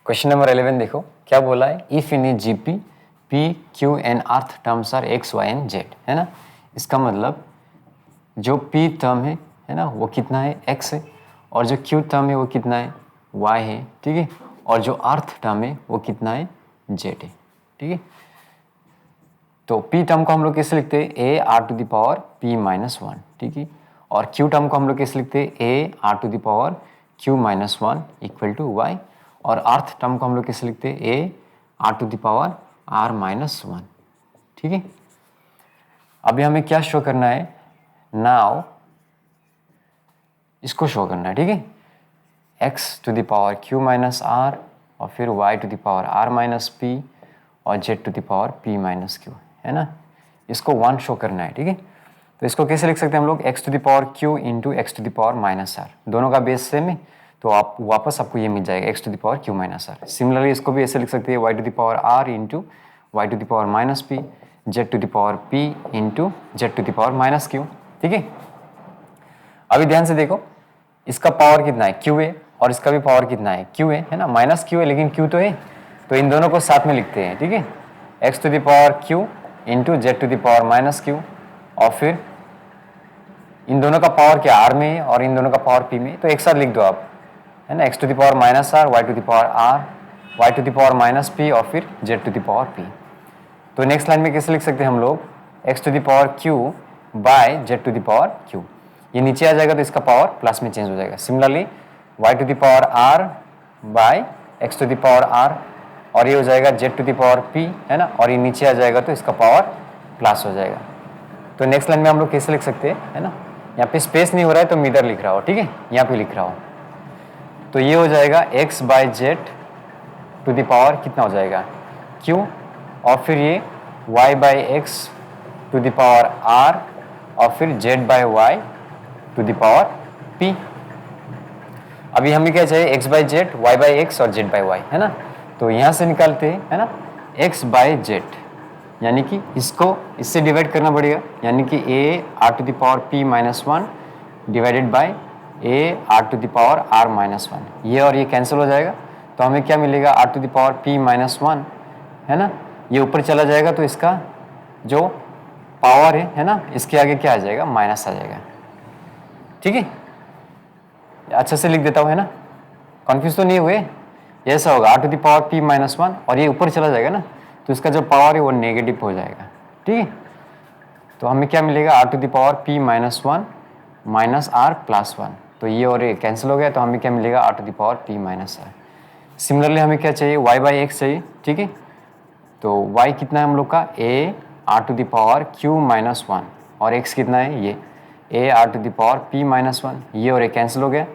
Question number 11 देखो क्या बोला है। If in a GP p q and rth terms are x y and z, है ना। इसका मतलब जो पी टर्म है ना, वो कितना है एक्स है, और जो क्यू टर्म है वो कितना है वाई है, ठीक है। और जो आर्थ टर्म है वो कितना है जेड है, ठीक है। तो पी टर्म को हम लोग कैसे लिखते हैं, a r to the power p minus one, ठीक है। और क्यू टर्म को हम लोग कैसे लिखते हैं, a r to the power q minus one equal to y. और अर्थ टर्म को हम लोग कैसे लिखते हैं, a r to the power r minus one, ठीक है। अभी हमें क्या शो करना है, नाउ इसको शो करना है, ठीक है। X to the power q minus r और फिर y to the power r minus p और z to the power p minus q, है ना। इसको वन शो करना है, ठीक है। तो इसको कैसे लिख सकते हैं हम लोग, x to the power q into x to the power minus r, दोनों का बेस सेम है, तो आप वापस आपको ये मिल जाएगा x to the power q minus r. Similarly इसको भी ऐसे लिख सकते हैं, y to the power r into y to the power minus p, z to the power p into z to the power minus q, ठीक है। अभी ध्यान से देखो, इसका पावर कितना है क्यू है, और इसका भी पावर कितना है क्यू है ना, माइनस क्यू है लेकिन क्यू तो है, तो इन दोनों को साथ में लिखते हैं, ठीक है। X to the power q into z to the power minus q, और फिर इन दोनों का पावर क्या आर में है और इन दोनों का पावर पी में, तो एक साथ लिख दो आप, है ना। X to the power minus r, y to the power r, y to the power minus p और फिर z to the power p. तो नेक्स्ट लाइन में कैसे लिख सकते हैं हम लोग, x to the power q by z to the power q. ये नीचे आ जाएगा तो इसका पावर प्लस में चेंज हो जाएगा। Similarly y to the power r by x to the power r, और ये हो जाएगा z to the power p, है ना। और ये नीचे आ जाएगा तो इसका पावर प्लस हो जाएगा। तो नेक्स्ट लाइन में हम लोग कैसे लिख सकते हैं, है ना। यहाँ पे स्पेस नहीं हो रहा है तो मीटर लिख रहा हो, ठीक है, यहाँ पे लिख रहा हो। तो ये हो जाएगा x by z to the power कितना हो जाएगा q, और फिर ये y by x to the power r, और फिर z by y to the power p। अभी हमें क्या चाहिए, x by z, y by x और z बाई y, है ना। तो यहाँ से निकालते हैं, है ना, x बाई जेड, यानी कि इसको इससे डिवाइड करना पड़ेगा, यानी कि a r to the power p minus one divided by a r to the power r minus one. ये और ये कैंसिल हो जाएगा, तो हमें क्या मिलेगा, r to the power p minus one, है ना। ये ऊपर चला जाएगा तो इसका जो पावर है ना, इसके आगे क्या आ जाएगा, माइनस आ जाएगा, ठीक है। अच्छा से लिख देता हूँ, है ना, कन्फ्यूज तो नहीं हुए। ऐसा होगा r to the power p minus one, और ये ऊपर चला जाएगा ना, तो इसका जो पावर है वो नेगेटिव हो जाएगा, ठीक है। तो हमें क्या मिलेगा, r to the power p minus one minus r plus one, तो ये और ये कैंसिल हो गया, तो हमें क्या मिलेगा, r to the power p minus r. Similarly हमें क्या चाहिए, y बाई एक्स चाहिए, ठीक है। तो y कितना है हम लोग का, a r to the power q minus one, और x कितना है ये a r to the power p minus one, ये और ये कैंसिल हो गया,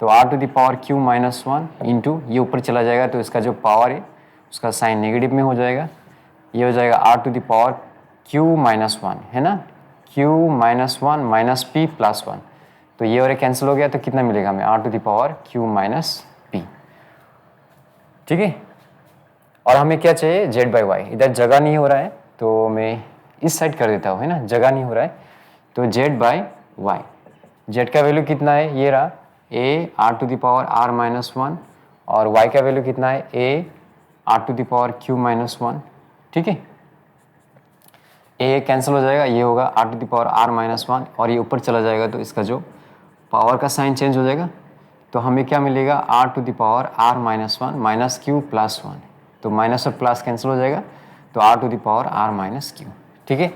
तो r to the power q minus one into ये ऊपर चला जाएगा तो इसका जो पावर है उसका साइन नेगेटिव में हो जाएगा, ये हो जाएगा r to the power q minus one, है ना, q minus one minus p plus one, तो ये और ये कैंसिल हो गया, तो कितना मिलेगा हमें, r to the power q minus p, ठीक है। और हमें क्या चाहिए, z बाई वाई। इधर जगह नहीं हो रहा है तो मैं इस साइड कर देता हूँ, है ना, जगह नहीं हो रहा है, तो z बाई वाई। z का वैल्यू कितना है, ये रहा a r to the power r minus one, और y का वैल्यू कितना है, a r to the power q minus one, ठीक है। a कैंसिल हो जाएगा, ये होगा r to the power r minus one, और ये ऊपर चला जाएगा तो इसका जो पावर का साइन चेंज हो जाएगा, तो हमें क्या मिलेगा, r to the power r minus one minus q plus one, तो माइनस और प्लस कैंसिल हो जाएगा, तो r to the power r minus q, ठीक है।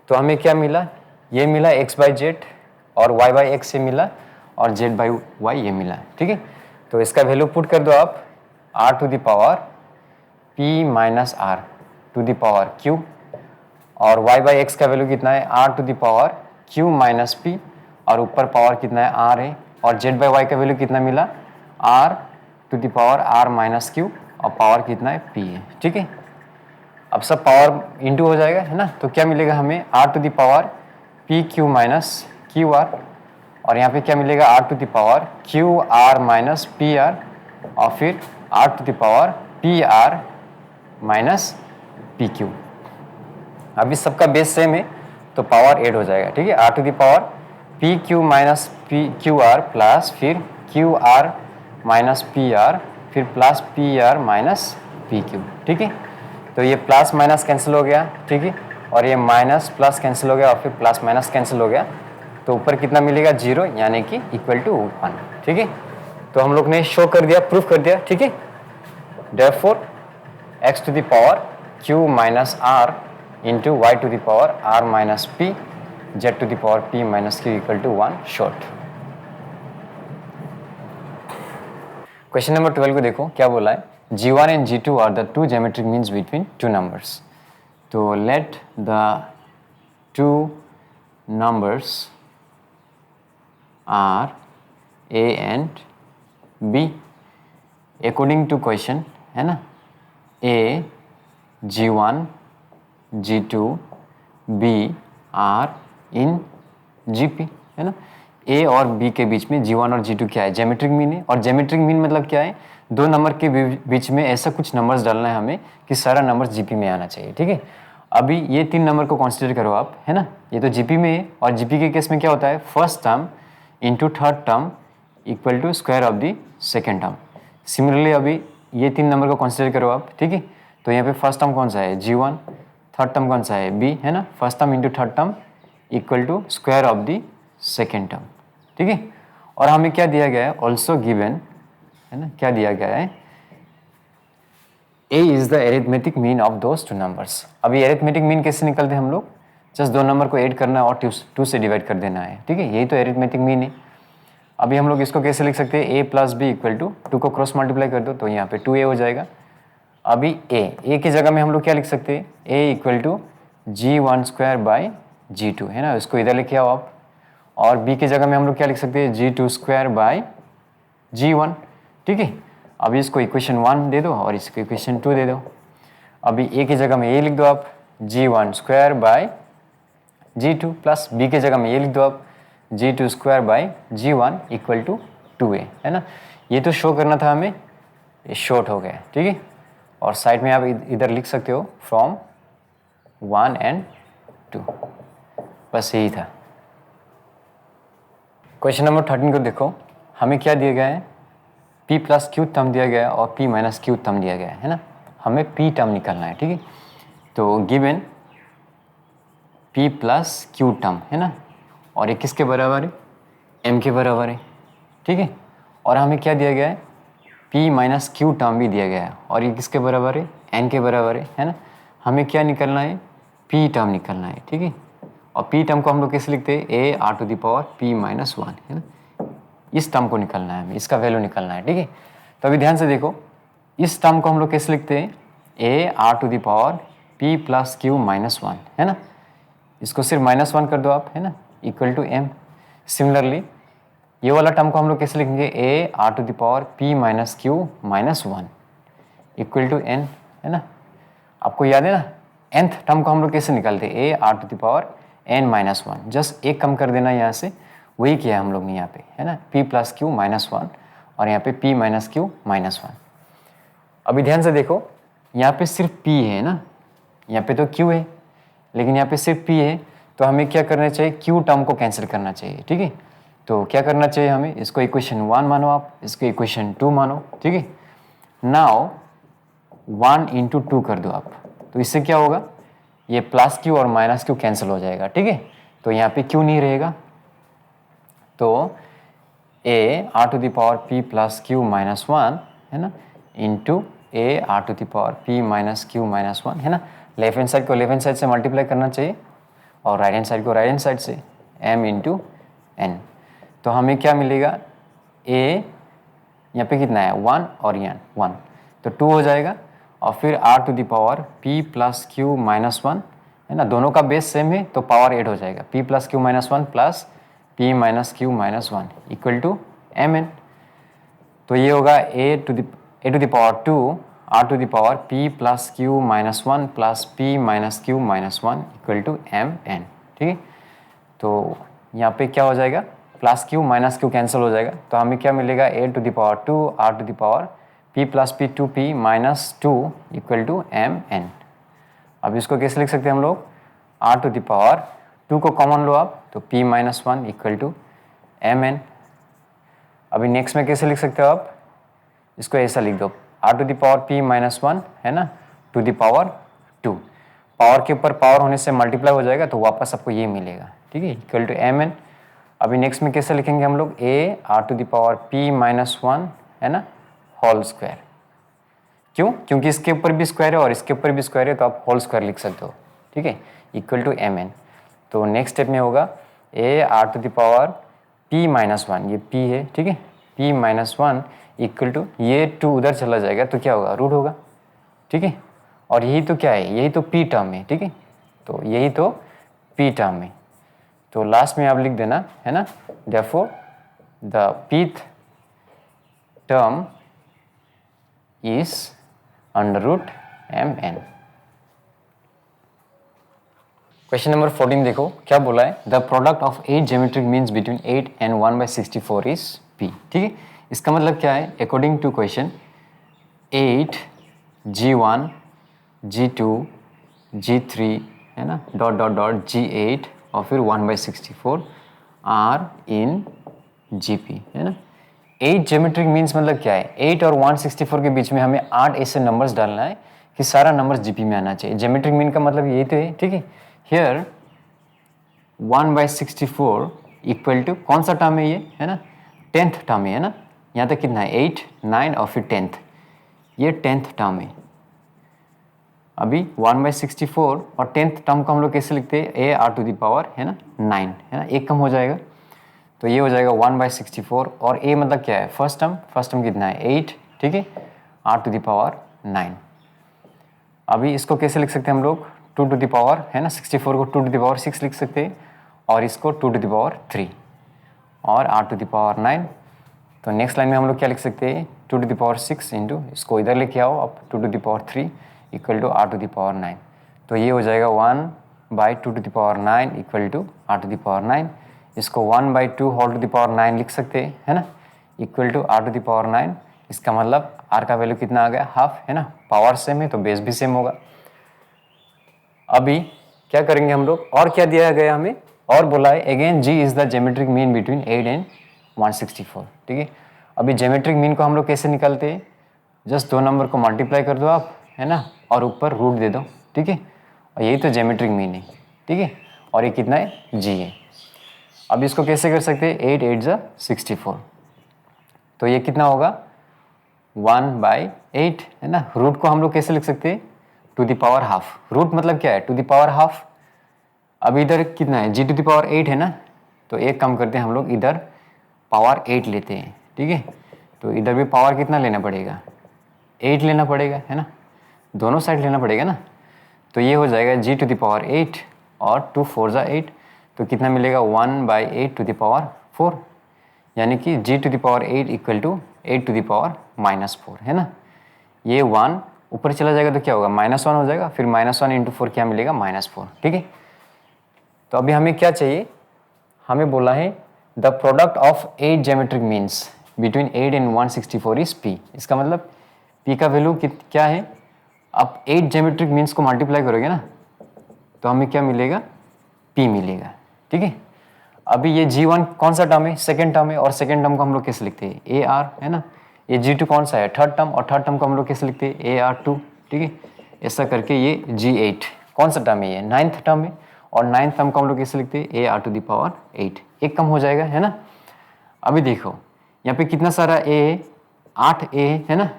तो हमें क्या मिला, ये मिला x बाई जेड, और y बाई एक्स से मिला, और z बाई वाई ये मिला, ठीक है। तो इसका वैल्यू पुट कर दो आप, r to the power p minus r to the power q, और y बाई एक्स का वैल्यू कितना है, r to the power q minus p, और ऊपर पावर कितना है r है, और z बाई वाई का वैल्यू कितना मिला, r to the power r minus q, और पावर कितना है p है, ठीक है। अब सब पावर इंटू हो जाएगा, है ना, तो क्या मिलेगा हमें, r to the power p q minus q r, और यहाँ पे क्या मिलेगा, r to the power q r minus p r, और फिर r to the power p r minus p q। अब इस सबका बेस सेम है तो पावर ऐड हो जाएगा, ठीक है। r to the power p q minus p q r plus फिर q r minus p r फिर plus p r minus p q, ठीक है। तो ये प्लस माइनस कैंसिल हो गया, ठीक है, और ये माइनस प्लस कैंसिल हो गया और फिर प्लस माइनस कैंसिल हो गया, तो ऊपर कितना मिलेगा 0, यानी कि इक्वल टू 1, ठीक है। तो हम लोग ने शो कर दिया, प्रूफ कर दिया, ठीक है। Therefore x to the power q minus r into y to the power r minus p z to the power p minus q equal to 1 short. Question number 12 को देखो क्या बोला है, g1 and g2 are the two geometric means between two numbers. तो let the two numbers are a and b according to question, है ना, a g1 g2 b r in gp, है ना। a और b के बीच में g1 और g2 क्या है, ज्योमेट्रिक मीन है। और ज्योमेट्रिक मीन मतलब क्या है, दो नंबर के बीच में ऐसा कुछ नंबर्स डालना है हमें कि सारा नंबर जीपी में आना चाहिए, ठीक है। अभी ये तीन नंबर को कंसीडर करो आप, है ना, ये तो जीपी में है। और जीपी के केस में क्या होता है, first term into third term equal to square of the second term. Similarly अभी ये तीन नंबर को कंसीडर करो आप, ठीक है। तो यहाँ पे फर्स्ट टर्म कौन सा है, g1, थर्ड टर्म कौन सा है, b, है ना। First term into third term equal to square of the second term, ठीक है। और हमें क्या दिया गया है, ऑल्सो गिवन, है ना, क्या दिया गया है, a is the arithmetic mean of those two numbers. अभी एरिथमेटिक मीन कैसे निकलते हैं हम लोग, जस्ट दो नंबर को ऐड करना है और टू से डिवाइड कर देना है, ठीक है, यही तो एरिथमेटिक मीन है। अभी हम लोग इसको कैसे लिख सकते हैं, a plus b equal to 2 को क्रॉस मल्टीप्लाई कर दो तो यहाँ पे 2a हो जाएगा। अभी a की जगह में हम लोग क्या लिख सकते हैं, a equal to g1 square by g2, है ना, इसको इधर लेके आओ आप। और b की जगह में हम लोग क्या लिख सकते हैं, g2 स्क्वायर बाई g1, ठीक है। अभी इसको इक्वेशन 1 दे दो और इसको इक्वेशन 2 दे दो। अभी a की जगह में ये लिख दो आप, g1 square by g2 plus b की जगह में ये लिख दो आप, g2 square by g1 equal to 2a, है ना। ये तो शो करना था हमें, ये शॉर्ट हो गया, ठीक है। और साइड में आप इधर लिख सकते हो फ्रॉम 1 एंड 2, बस यही था। क्वेश्चन नंबर 13 को देखो, हमें क्या दिया गया है, p प्लस क्यू टर्म दिया गया है और p माइनस क्यू टर्म दिया गया है ना। हमें p टर्म निकालना है, ठीक है। तो given p plus Q term, है ना, और ये किसके बराबर है, m के बराबर है, ठीक है। और हमें क्या दिया गया है, p माइनस क्यू टर्म भी दिया गया है और ये किसके बराबर है, n के बराबर है ना। हमें क्या निकालना है, p टर्म निकालना है, ठीक है। और p टर्म को हम लोग कैसे लिखते हैं, a r to the power p minus 1, है ना। इस टर्म को निकालना है हमें, इसका वैल्यू निकालना है, ठीक है। तो अभी ध्यान से देखो, इस टर्म को हम लोग कैसे लिखते हैं, a r to the power p plus q minus 1, है ना। इसको सिर्फ -1 कर दो आप, है ना, इक्वल टू m। सिमिलरली ये वाला टर्म को हम लोग कैसे लिखेंगे, a r to the power p minus q minus 1 equal to n, है ना। आपको याद है ना, nth टर्म को हम लोग कैसे निकालते हैं, a r to the power n minus 1, just एक कम कर देना यहाँ से, वही किया हम लोग ने यहाँ पे, है ना, p प्लस क्यू माइनस 1 और यहाँ पे p माइनस क्यू माइनस 1। अभी ध्यान से देखो, यहाँ पे सिर्फ p है ना, यहाँ पे तो q है लेकिन यहाँ पे सिर्फ p है, तो हमें क्या करना चाहिए, q टर्म को कैंसिल करना चाहिए, ठीक है। तो क्या करना चाहिए हमें, इसको इक्वेशन 1 मानो आप, इसको इक्वेशन 2 मानो, ठीक है। नाउ 1 इंटू 2 कर दो आप, तो इससे क्या होगा, ये प्लस क्यू और माइनस क्यू कैंसिल हो जाएगा, ठीक है। तो यहाँ पे क्यू नहीं रहेगा, तो a r to the power p plus q minus 1, है ना, into a r to the power p minus q minus 1, है ना। लेफ्ट हैंड साइड को लेफ्ट हैंड साइड से मल्टीप्लाई करना चाहिए और राइट हैंड साइड को राइट हैंड साइड से, m इंटू n। तो हमें क्या मिलेगा, a यहाँ पे कितना है 1 और यहाँ 1, तो 2 हो जाएगा। और फिर r to the power p plus q minus 1, है ना, दोनों का बेस सेम है तो पावर 8 हो जाएगा, p plus q minus 1 plus p minus q minus 1 equal to mn। तो ये होगा a to the power 2 r to the power p plus q minus 1 plus p minus q minus 1 equal to mn, ठीक है। तो यहाँ पे क्या हो जाएगा, plus q minus q cancel हो जाएगा, तो हमें क्या मिलेगा, a to the power 2 r to the power p plus p 2p minus 2 equal to mn। अब इसको कैसे लिख सकते हैं हम लोग, r टू द पावर 2 को कॉमन लो आप, तो p minus 1 equal to mn। अभी नेक्स्ट में कैसे लिख सकते हो आप, इसको ऐसा लिख दो, r to the power p minus 1 है ना, टू द पावर 2। पावर के ऊपर पावर होने से मल्टीप्लाई हो जाएगा तो वापस आपको ये मिलेगा, ठीक है, इक्वल टू mn। अभी नेक्स्ट में कैसे लिखेंगे हम लोग, a r to the power p minus 1 है ना होल स्क्वायर। क्यों? क्योंकि इसके ऊपर भी स्क्वायर है और इसके ऊपर भी स्क्वायर है, तो आप होल स्क्वायर लिख सकते हो, ठीक है, इक्वल टू mn। तो नेक्स्ट स्टेप में होगा a r to the power p minus 1, ये p है, ठीक है, p माइनस 1 इक्वल टू, ये 2 उधर चला जाएगा तो क्या होगा, रूट होगा, ठीक है। और यही तो क्या है, यही तो p टर्म है, ठीक है, तो यही तो p टर्म है। तो लास्ट में आप लिख देना है ना, therefore the pth term is under root mn। Question number 14 देखो क्या बोला है, the product of 8 geometric means between 8 and 1/64 is p, ठीक है। इसका मतलब क्या है, according to question 8 g1 g2 g3 है ना डॉट डॉट डॉट g8 और फिर 1/64 आर इन gp है ना। 8 ज्योमेट्रिक मीन्स मतलब क्या है, 8 और 164 के बीच में हमें 8 ऐसे नंबर्स डालना है कि सारा नंबर्स जीपी में आना चाहिए। ज्योमेट्रिक मीन का मतलब यही तो है, ठीक है। हियर 1/64 इक्वल टू कौन सा टर्म है ये, है ना, 10th टर्म है ना। यहाँ तक कितना है, 8 9 और फिर 10th, ये 10th टर्म है। अभी 1/64 और 10th टर्म को हम लोग कैसे लिखते हैं, a r to the power है ना 9 है ना, एक कम हो जाएगा तो ये हो जाएगा 1/64। और a मतलब क्या है, फर्स्ट टर्म कितना है 8, ठीक है, r टू द पावर 9। अभी इसको कैसे लिख सकते हैं हम लोग, 2 टू द पावर है ना 64 को 2 टू द पावर 6 लिख सकते हैं और इसको 2 टू द पावर 3 और r टू द पावर 9। तो नेक्स्ट लाइन में हम लोग क्या लिख सकते हैं, 2 टू द पावर 6 इंटू इसको इधर लेके आओ अब 2 to the power 3 equal to r to the power 9। तो ये हो जाएगा 1/2 to the power 9 equal to r to the power 9। इसको 1/2 होल टू द पावर 9 लिख सकते हैं है ना, equal to r to the power 9। इसका मतलब r का वैल्यू कितना आ गया, हाफ है ना, पावर सेम है तो बेस भी सेम होगा। अभी क्या करेंगे हम लोग, और क्या दिया गया हमें, और बोला है again g is the geometric mean between 8 and 164, ठीक है। अभी ज्योमेट्रिक मीन को हम लोग कैसे निकालते हैं, जस्ट दो नंबर को मल्टीप्लाई कर दो आप है ना और ऊपर रूट दे दो, ठीक है, और यही तो ज्योमेट्रिक मीन है, ठीक है। और ये कितना है, g है। अब इसको कैसे कर सकते हैं, 8 8 जा 64, तो ये कितना होगा 1/8 है ना। रूट को हम लोग कैसे लिख सकते हैं, to the power half. Root मतलब क्या है, टू द पावर हाफ। अब इधर कितना है, g टू द पावर 8 है ना, तो एक काम करते हैं हम लोग इधर पावर 8 लेते हैं, ठीक है। तो इधर भी पावर कितना लेना पड़ेगा, 8 लेना पड़ेगा है ना, दोनों साइड लेना पड़ेगा ना। तो ये हो जाएगा g टू द पावर 8 और 2 4 जा 8, तो कितना मिलेगा 1/8 टू द पावर 4, यानी कि g to the power 8 equal to 8 to the power -4 है ना। ये 1 ऊपर चला जाएगा तो क्या होगा, -1 हो जाएगा, फिर -1 इंटू 4 क्या मिलेगा, -4, ठीक है। तो अभी हमें क्या चाहिए, हमें बोला है the product of 8 geometric means between 8 and 164 is p। इसका मतलब p का वैल्यू क्या है, आप 8 ज्योमेट्रिक मीन्स को मल्टीप्लाई करोगे ना तो हमें क्या मिलेगा, p मिलेगा, ठीक है। अभी ये g1 कौन सा टर्म है, सेकंड टर्म है, और सेकंड टर्म को हम लोग कैसे लिखते हैं, ar है ना। ये g2 कौन सा है, थर्ड टर्म, और थर्ड टर्म को हम लोग कैसे लिखते हैं, ar2, ठीक है। ऐसा करके ये g8 कौन सा टर्म है, ये 9th टर्म है, और 9th टर्म को हम लोग कैसे लिखते हैं, ar टू द पावर 8, एक कम हो जाएगा है ना। अभी देखो यहाँ पे कितना सारा a है, 8 a है ना,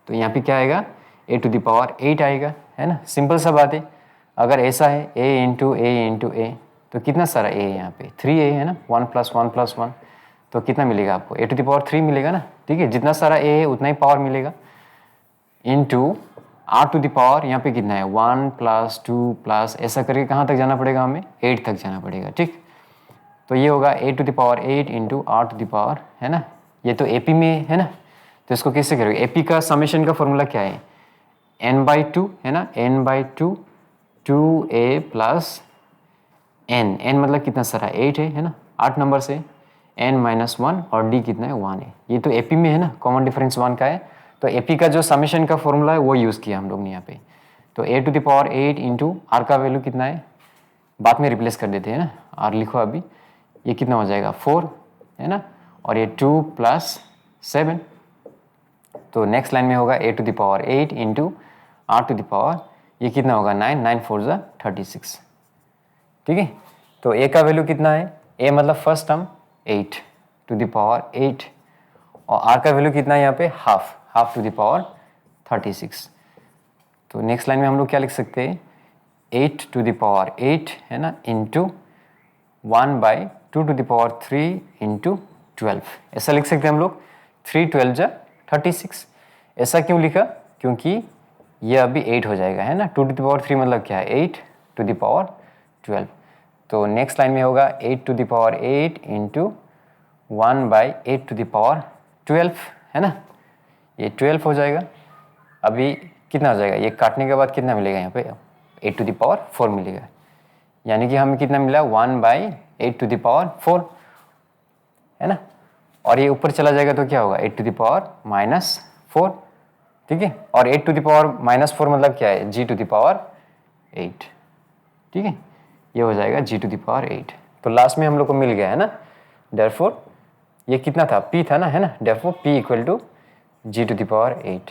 तो यहाँ पे क्या आएगा, a टू द पावर 8 आएगा है ना। सिंपल सा बात है, अगर ऐसा है a इंटू a तो कितना सारा a है यहाँ पे, 3a है ना, 1 + 1 + 1, तो कितना मिलेगा आपको, a टू द पावर 3 मिलेगा ना, ठीक है। जितना सारा a है उतना ही पावर मिलेगा, into r to the power यहाँ पे कितना है 1 + 2 + ऐसा करके कहाँ तक जाना पड़ेगा, हमें 8 तक जाना पड़ेगा, ठीक। तो ये होगा a to the power 8 into r to the power है ना, ये तो AP में है ना। तो इसको कैसे करोगे, AP का समेशन का फॉर्मूला क्या है, n/2 है ना, n/2 2a + n मतलब कितना सारा 8 है ना, 8 नंबर से n - 1 और d कितना है 1 है। ये तो AP में है ना, कॉमन डिफरेंस 1 का है, तो AP का जो समेशन का फॉर्मूला है वो यूज़ किया हम लोग ने यहाँ पे। तो a to the power 8 into r का वैल्यू कितना है, बाद में रिप्लेस कर देते हैं ना, r लिखो अभी, ये कितना हो जाएगा 4 है ना, और ये 2 + 7 तो नेक्स्ट लाइन में होगा a to the power 8 into r to the power, ये कितना होगा 9, 9 4 जा 36, ठीक है। तो a का वैल्यू कितना है, a मतलब first term 8 to the power 8 और r का वैल्यू कितना है यहाँ पे half, half to the power 36। तो नेक्स्ट लाइन में हम लोग क्या लिख सकते हैं 8 टू द पावर 8 है ना into 1/2 to the power 3 into 12, ऐसा लिख सकते हैं हम लोग। 3 12 जा 36, ऐसा क्यों लिखा, क्योंकि ये अभी 8 हो जाएगा है ना, 2 टू द पावर 3 मतलब क्या है 8 टू द पावर 12। तो नेक्स्ट लाइन में होगा 8 to the power 8 into 1/8 to the power 12 है ना, ये 12 हो जाएगा। अभी कितना हो जाएगा, ये काटने के बाद कितना मिलेगा यहाँ पे 8 टू द पावर 4 मिलेगा, यानी कि हमें कितना मिला 1/8 टू द पावर 4 है ना, और ये ऊपर चला जाएगा तो क्या होगा 8 टू द पावर -4, ठीक है। और 8 टू द पावर -4 मतलब क्या है g टू द पावर 8, ठीक है, ये हो जाएगा g टू द पावर 8। तो लास्ट में हम लोग को मिल गया है ना, देयरफॉर ये कितना था p था ना, है ना, therefore p equal to g to the power 8,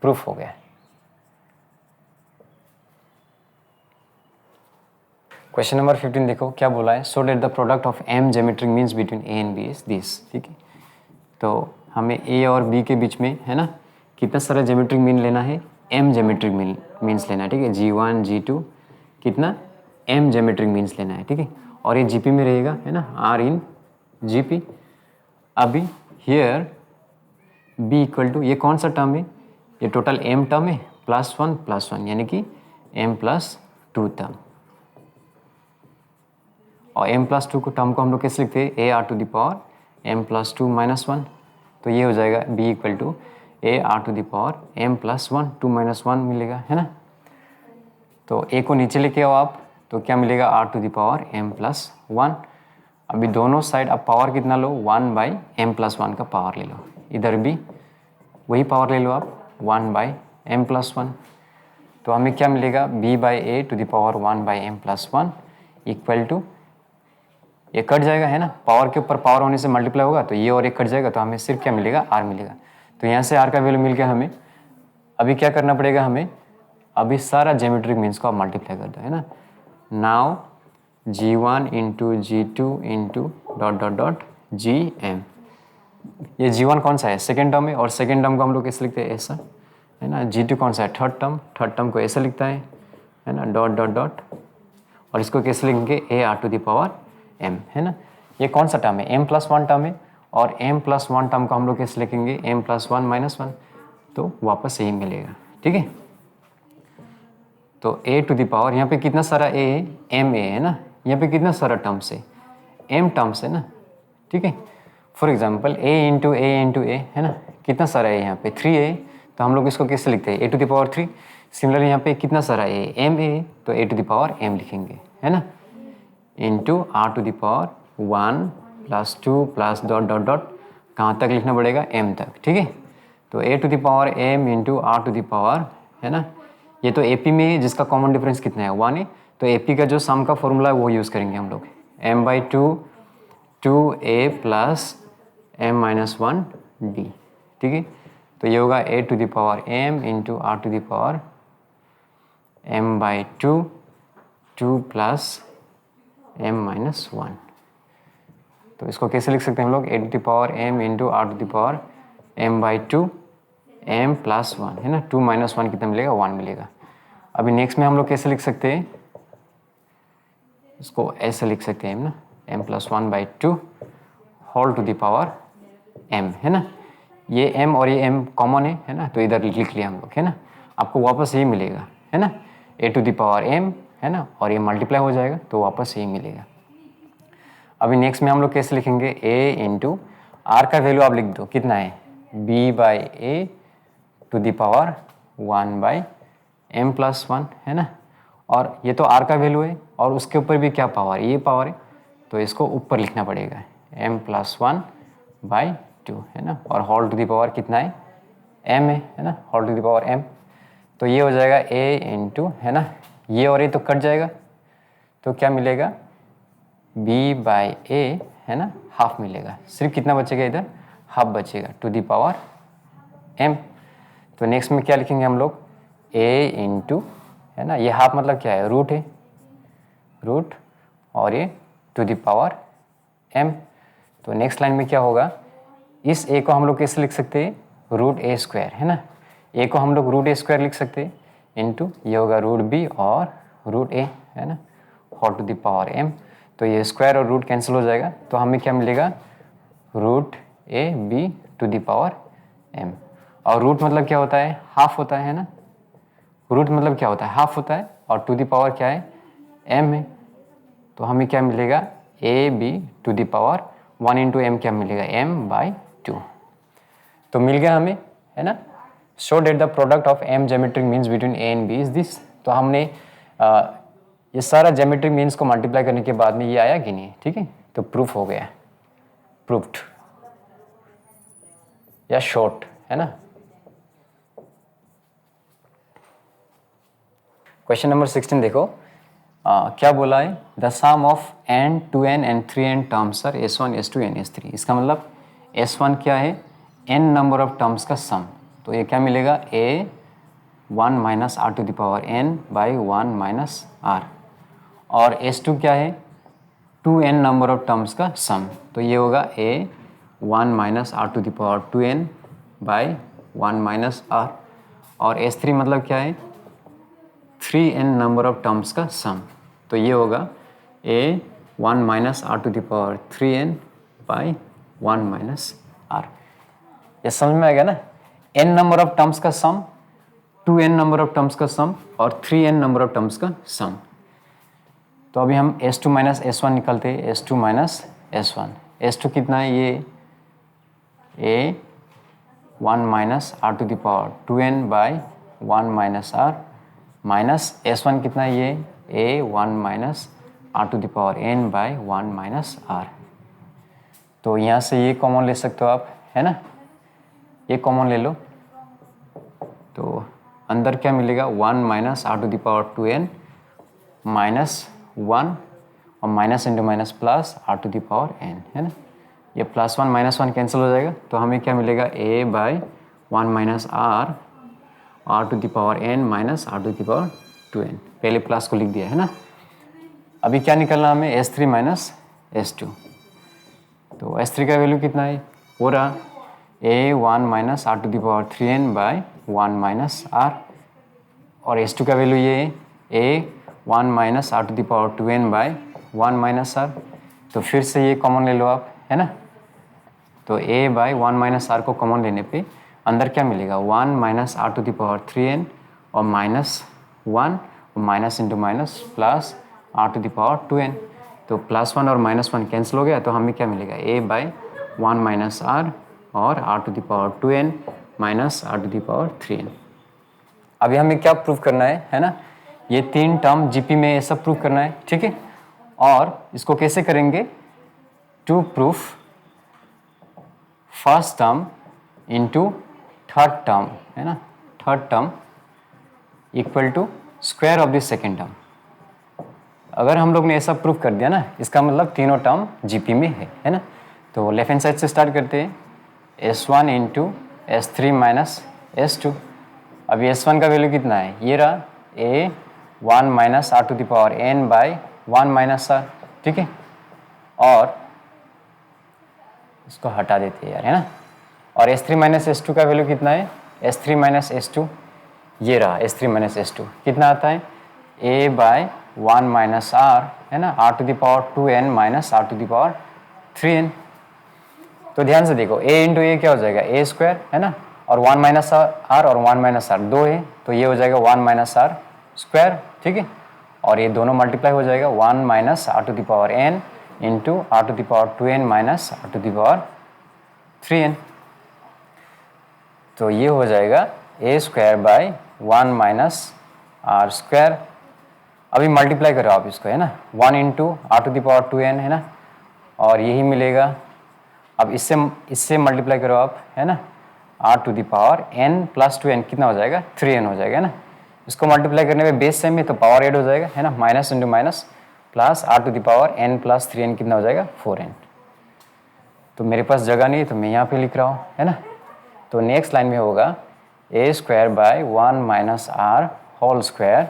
proof हो गया। क्वेश्चन नंबर 15 देखो क्या बोला है, so that the product of m geometric means between a and b is this, ठीक है। तो हमें a और b के बीच में है ना कितना सारा ज्योमेट्रिक मीन लेना है, m ज्योमेट्रिक मीन्स लेना है, ठीक है, g1 g2 कितना m ज्योमेट्रिक मीन्स लेना है, ठीक है, और ये gp में रहेगा है ना, r इन gp। अभी हियर b इक्वल टू ये कौन सा टर्म है, ये टोटल m टर्म है +1 यानी कि m+2 टर्म, और m+2 को टर्म को हम लोग कैसे लिखते हैं a r to the power m+2 -1, तो ये हो जाएगा b equal to a r to the power m+1 2 -1 मिलेगा है ना। तो a को नीचे लेके आओ आप, तो क्या मिलेगा r to the power m+1। अभी दोनों साइड अब पावर कितना लो 1/m+1 का पावर ले लो, इधर भी वही पावर ले लो आप 1/m+1, तो हमें क्या मिलेगा b/a to the power 1/m+1 equal to, ये कट जाएगा है ना, पावर के ऊपर पावर होने से मल्टीप्लाई होगा तो ये और एक कट जाएगा, तो हमें सिर्फ क्या मिलेगा r मिलेगा। तो यहाँ से r का वैल्यू मिल गया हमें। अभी क्या करना पड़ेगा हमें, अभी सारा ज्योमेट्रिक मीन्स को आप मल्टीप्लाई कर दो है ना। Now g1 into g2 into gm, ये g1 कौन सा है सेकेंड टर्म है, और सेकेंड टर्म को हम लोग कैसे लिखते हैं ऐसा है ना, g2 कौन सा है थर्ड टर्म को ऐसा लिखता है ना, और इसको कैसे लिखेंगे a r to the power m है ना। ये कौन सा टर्म है m+1 टर्म है, और m+1 टर्म को हम लोग कैसे लिखेंगे m+1 -1, तो वापस यही मिलेगा, ठीक है। तो a टू द पावर यहाँ पे कितना सारा a है m a है ना, यहाँ पे कितना सारा टर्म्स है m टर्म्स है ना, ठीक है। For example a into a है ना, कितना सारा है यहाँ पे 3a, तो हम लोग इसको कैसे लिखते हैं a to the power 3। Similarly यहाँ पे कितना सारा a m a, तो a to the power m लिखेंगे है ना, into r to the power 1 + 2 + ... कहाँ तक लिखना पड़ेगा m तक, ठीक है। तो a to the power m into r to the power है ना, ये तो AP में है जिसका कॉमन डिफरेंस कितना है 1 है, तो AP का जो सम का फॉर्मूला है वो यूज़ करेंगे हम लोग m/2 2a + m-1d, ठीक है। तो ये होगा a to the power m into r to the power m/2 2 + m-1, तो इसको कैसे लिख सकते हैं हम लोग a to the power m into r to the power m/2 m+1 है ना, 2 - 1 कितना मिलेगा 1 मिलेगा। अभी नेक्स्ट में हम लोग कैसे लिख सकते हैं, इसको ऐसे लिख सकते हैं ना m+1/2 whole to the power m है ना, ये m और ये m कॉमन है ना, तो इधर लिख लिया हम लोग है ना। आपको वापस यही मिलेगा है ना, a to the power m है ना, और ये मल्टीप्लाई हो जाएगा तो वापस यही मिलेगा। अभी नेक्स्ट में हम लोग कैसे लिखेंगे a इंटू r का वैल्यू आप लिख दो कितना है b/a to the power 1/m+1 है ना, और ये तो r का वैल्यू है और उसके ऊपर भी क्या पावर ये पावर है, तो इसको ऊपर लिखना पड़ेगा m+1/2 है ना, और होल टू द पावर कितना है m है ना, whole to the power m। तो ये हो जाएगा a इंटू है ना, ये और ये तो कट जाएगा तो क्या मिलेगा b/a है ना, हाफ मिलेगा, सिर्फ कितना बचेगा इधर हाफ बचेगा टू द पावर m। तो नेक्स्ट में क्या लिखेंगे हम लोग, a इंटू, है ना, ये हाफ मतलब क्या है, रूट है, रूट, और ये टू द पावर m। तो नेक्स्ट लाइन में क्या होगा, इस a को हम लोग कैसे लिख सकते हैं, रूट a स्क्वायर, है ना, a को हम लोग रूट a स्क्वायर लिख सकते हैं, इंटू ये होगा रूट b और रूट a, है ना, और टू द पावर m। तो ये स्क्वायर और रूट कैंसिल हो जाएगा, तो हमें क्या मिलेगा, root a b to the power m। और रूट मतलब क्या होता है, हाफ होता है ना, रूट मतलब क्या होता है, हाफ होता है, और टू द पावर क्या है, m है। तो हमें क्या मिलेगा, a b to the power 1 into m क्या मिलेगा, m/2। तो मिल गया हमें, है ना। Show that the product of m geometric means between a and b is this. तो हमने ये सारा ज्योमेट्रिक मीन्स को मल्टीप्लाई करने के बाद में ये आया कि नहीं, ठीक है, तो प्रूफ हो गया, प्रूफ्ड या शॉर्ट, है ना। क्वेश्चन नंबर 16 देखो, क्या बोला है, the sum of n 2n and 3n terms are s1 s2 n s3। इसका मतलब s1 क्या है, n नंबर ऑफ टर्म्स का सम। तो ये क्या मिलेगा, a1 minus r to the power n by 1 minus r. और s2 क्या है, 2n नंबर ऑफ टर्म्स का सम। तो ये होगा a1 minus r to the power 2n by 1 minus r. और s3 मतलब क्या है, 3n नंबर ऑफ टर्म्स का सम। तो ये होगा a1 minus r to the power 3n by 1 minus r. ये समझ में आ गया ना, n नंबर ऑफ टर्म्स का सम, 2n नंबर ऑफ टर्म्स का सम और 3n नंबर ऑफ टर्म्स का सम। तो अभी हम s2 माइनस s1 निकलते हैं, s2 माइनस s1। s2 कितना है, ये a1 minus r to the power 2n by 1 minus r, minus s1 कितना है, ये a1 minus r to the power n by 1 minus r. तो यहाँ से ये कॉमन ले सकते हो आप, है ना, ये कॉमन ले लो। तो अंदर क्या मिलेगा, 1 minus r to the power 2n minus 1 और minus into minus plus r to the power n, है ना। ये प्लस 1 माइनस 1 कैंसिल हो जाएगा, तो हमें क्या मिलेगा, a by 1 minus r to the power n minus r to the power 2n। पहले प्लस को लिख दिया, है ना। अभी क्या निकलना हमें, s3 माइनस s2। तो s3 का वैल्यू कितना है, हो रहा a1 minus r to the power 3n by 1 minus r. और s2 का वैल्यू ये a1 minus r to the power 2n by 1 minus r. तो फिर से ये कॉमन ले लो आप, है ना। तो a बाई 1 माइनस आर को कॉमन लेने पे अंदर क्या मिलेगा, 1 minus r to the power 3n और माइनस 1 और minus into minus plus r to the power 2n। तो प्लस 1 और माइनस 1 कैंसिल हो गया, तो हमें क्या मिलेगा, a बाई 1 माइनस आर और r to the power 2n minus r to the power 3n। अभी हमें क्या प्रूव करना है ना, ये 3 टर्म जीपी में ये सब प्रूव करना है, ठीक है। और इसको कैसे करेंगे, to proof first term into third term, है ना, third term equal to square of the second term. अगर हम लोग ने ऐसा प्रूफ कर दिया ना, इसका मतलब तीनों टर्म जीपी में है ना। तो लेफ्ट हैंड साइड से स्टार्ट करते हैं, s1 into s3 minus s2। अभी s1 का वैल्यू कितना है, ये रहा a1 minus r to the power n by 1 minus r, ठीक है। और इसको हटा देते हैं यार, है ना। और s3 माइनस s2 का वैल्यू कितना है, s3 माइनस s2, ये रहा s3 माइनस s2 कितना आता है, a बाई 1 माइनस आर, है ना, r to the power 2n minus r to the power 3n। तो ध्यान से देखो, a इंटू ए क्या हो जाएगा, a स्क्वायर, है ना, और 1 माइनस आर और 1 माइनस आर 2 है, तो ये हो जाएगा 1 माइनस आर स्क्वायर, ठीक है। और ये दोनों मल्टीप्लाई हो जाएगा, 1 minus r to the power n into r to the power 2n minus r to the power 3n। तो ये हो जाएगा a square by 1 minus r square. अभी मल्टीप्लाई करो आप इसको, है ना, 1 into r to the power 2n, है ना, और यही मिलेगा। अब इससे मल्टीप्लाई करो आप, है ना, r to the power n plus 2n कितना हो जाएगा, 3n हो जाएगा, है ना। इसको मल्टीप्लाई करने में बेस सेम है तो पावर ऐड हो जाएगा, है ना, minus into minus plus r to the power n plus 3n कितना हो जाएगा, 4n। तो मेरे पास जगह नहीं है तो मैं यहाँ पे लिख रहा हूँ, है ना। तो नेक्स्ट लाइन में होगा a square by 1 minus r whole square,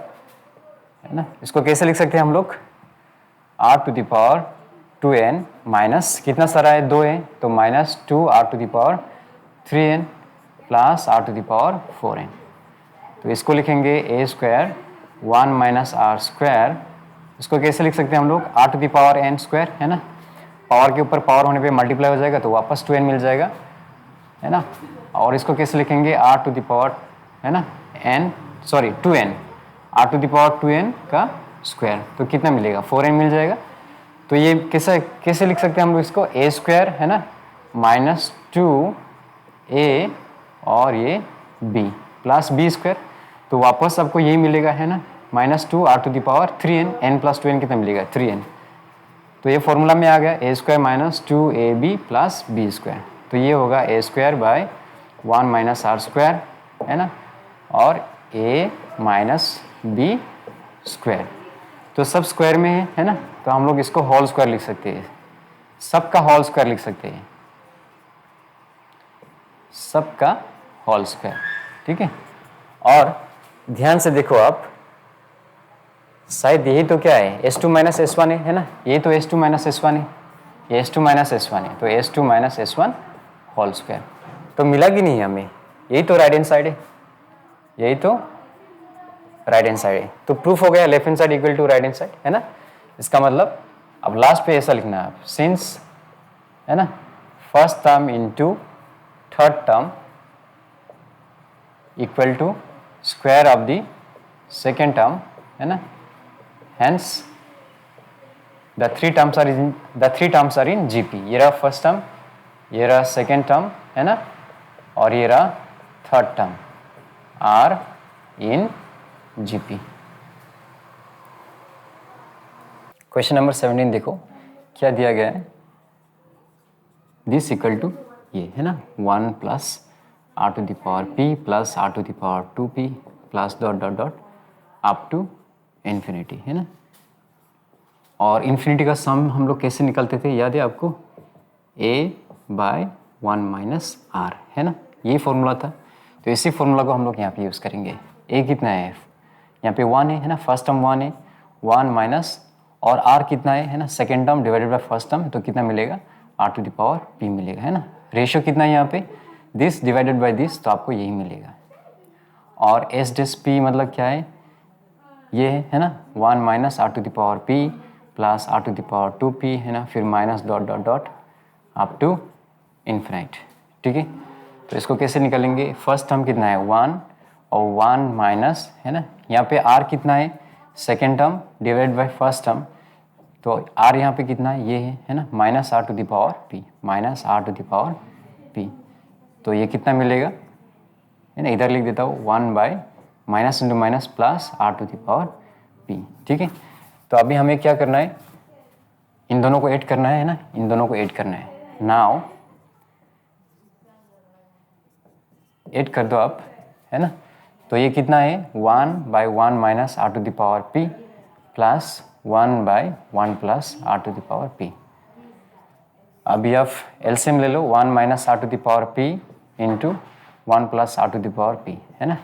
है ना। इसको कैसे लिख सकते हैं हम लोग, r to the power 2n minus कितना सारा है 2 तो minus 2 r to the power 3n plus r to the power 4n। तो इसको लिखेंगे a square 1 minus r square. इसको कैसे लिख सकते हैं हम लोग, r to the power n square, है ना। पावर के ऊपर पावर होने पे मल्टीप्लाई हो जाएगा तो वापस 2n मिल जाएगा, है ना। और इसको कैसे लिखेंगे, आर टू द पावर, है ना, n 2n, r to the power 2n का स्क्वायर, तो कितना मिलेगा 4n मिल जाएगा। तो ये कैसे लिख सकते हैं हम लोग इसको, ए स्क्वायर, है ना, माइनस 2a और ये b प्लस बी स्क्वायर, तो वापस आपको यही मिलेगा, है ना, minus 2 r to the power 3n, n plus 2n कितना मिलेगा 3n। तो ये फॉर्मूला में आ गया a square minus 2ab plus b square. तो ये होगा a square by 1 minus r square, है ना, और a माइनस बी स्क्वायर। तो सब स्क्वायर में है ना, तो हम लोग इसको होल स्क्वायर लिख सकते हैं, सबका होल स्क्वायर लिख सकते हैं, सबका होल स्क्वायर, ठीक है। और ध्यान से देखो आप, शायद यही तो क्या है S2 माइनस S1 है ना, ये तो S2 माइनस S1 है, ये S2 माइनस S1 है, तो S2 minus S1 whole square. तो मिला कि नहीं हमें, यही तो राइट हैंड साइड है, यही तो राइट हैंड साइड है। तो प्रूफ हो गया left hand side equal to right hand side, है ना। इसका मतलब अब लास्ट पे ऐसा लिखना है आप, सिंस, है ना, first term into third term equal to square of the second term, है ना, hence the three terms are in GP। ये रहा फर्स्ट टर्म, ये रहा सेकेंड टर्म, है ना, और ये रहा third term, are in GP। Question number 17 देखो क्या दिया गया है, दिस इक्वल टू ये, है ना, 1 plus r to the power p plus r to the power 2p plus dot dot dot up to infinity, है ना। और इन्फिनिटी का सम हम लोग कैसे निकालते थे, याद है आपको, a बाय 1 माइनस आर, है ना, ये फॉर्मूला था। तो इसी फॉर्मूला को हम लोग यहाँ पे यूज़ करेंगे। a कितना है, यहाँ पे 1 है ना, फर्स्ट टर्म 1 है, 1 माइनस, और r कितना है ना, second term divided by first term, तो कितना मिलेगा, r to the power p मिलेगा, है ना। रेशियो कितना है यहाँ पे, दिस डिवाइडेड बाय दिस, तो आपको यही मिलेगा। और s डिस p मतलब क्या है, ये है ना, 1 minus r to the power p plus r to the power 2p, है ना, फिर minus dot dot dot up to infinite, ठीक है। तो इसको कैसे निकालेंगे, फर्स्ट टर्म कितना है 1 और 1 माइनस, है ना, यहाँ पे r कितना है, second term divide by first term, तो r यहाँ पे कितना है, ये है ना, minus r to the power p, minus r to the power p। तो ये कितना मिलेगा, है ना, इधर लिख देता हूँ 1 by minus into minus plus r to the power p, ठीक है। तो अभी हमें क्या करना है, इन दोनों को ऐड करना है ना, इन दोनों को ऐड करना है। नाउ ऐड कर दो आप, है ना। तो ये कितना है, 1 by 1 minus r to the power p plus 1 by 1 plus r to the power p। अभी आप एलसीएम ले लो, 1 minus r to the power p into 1 plus r to the power p, है ना।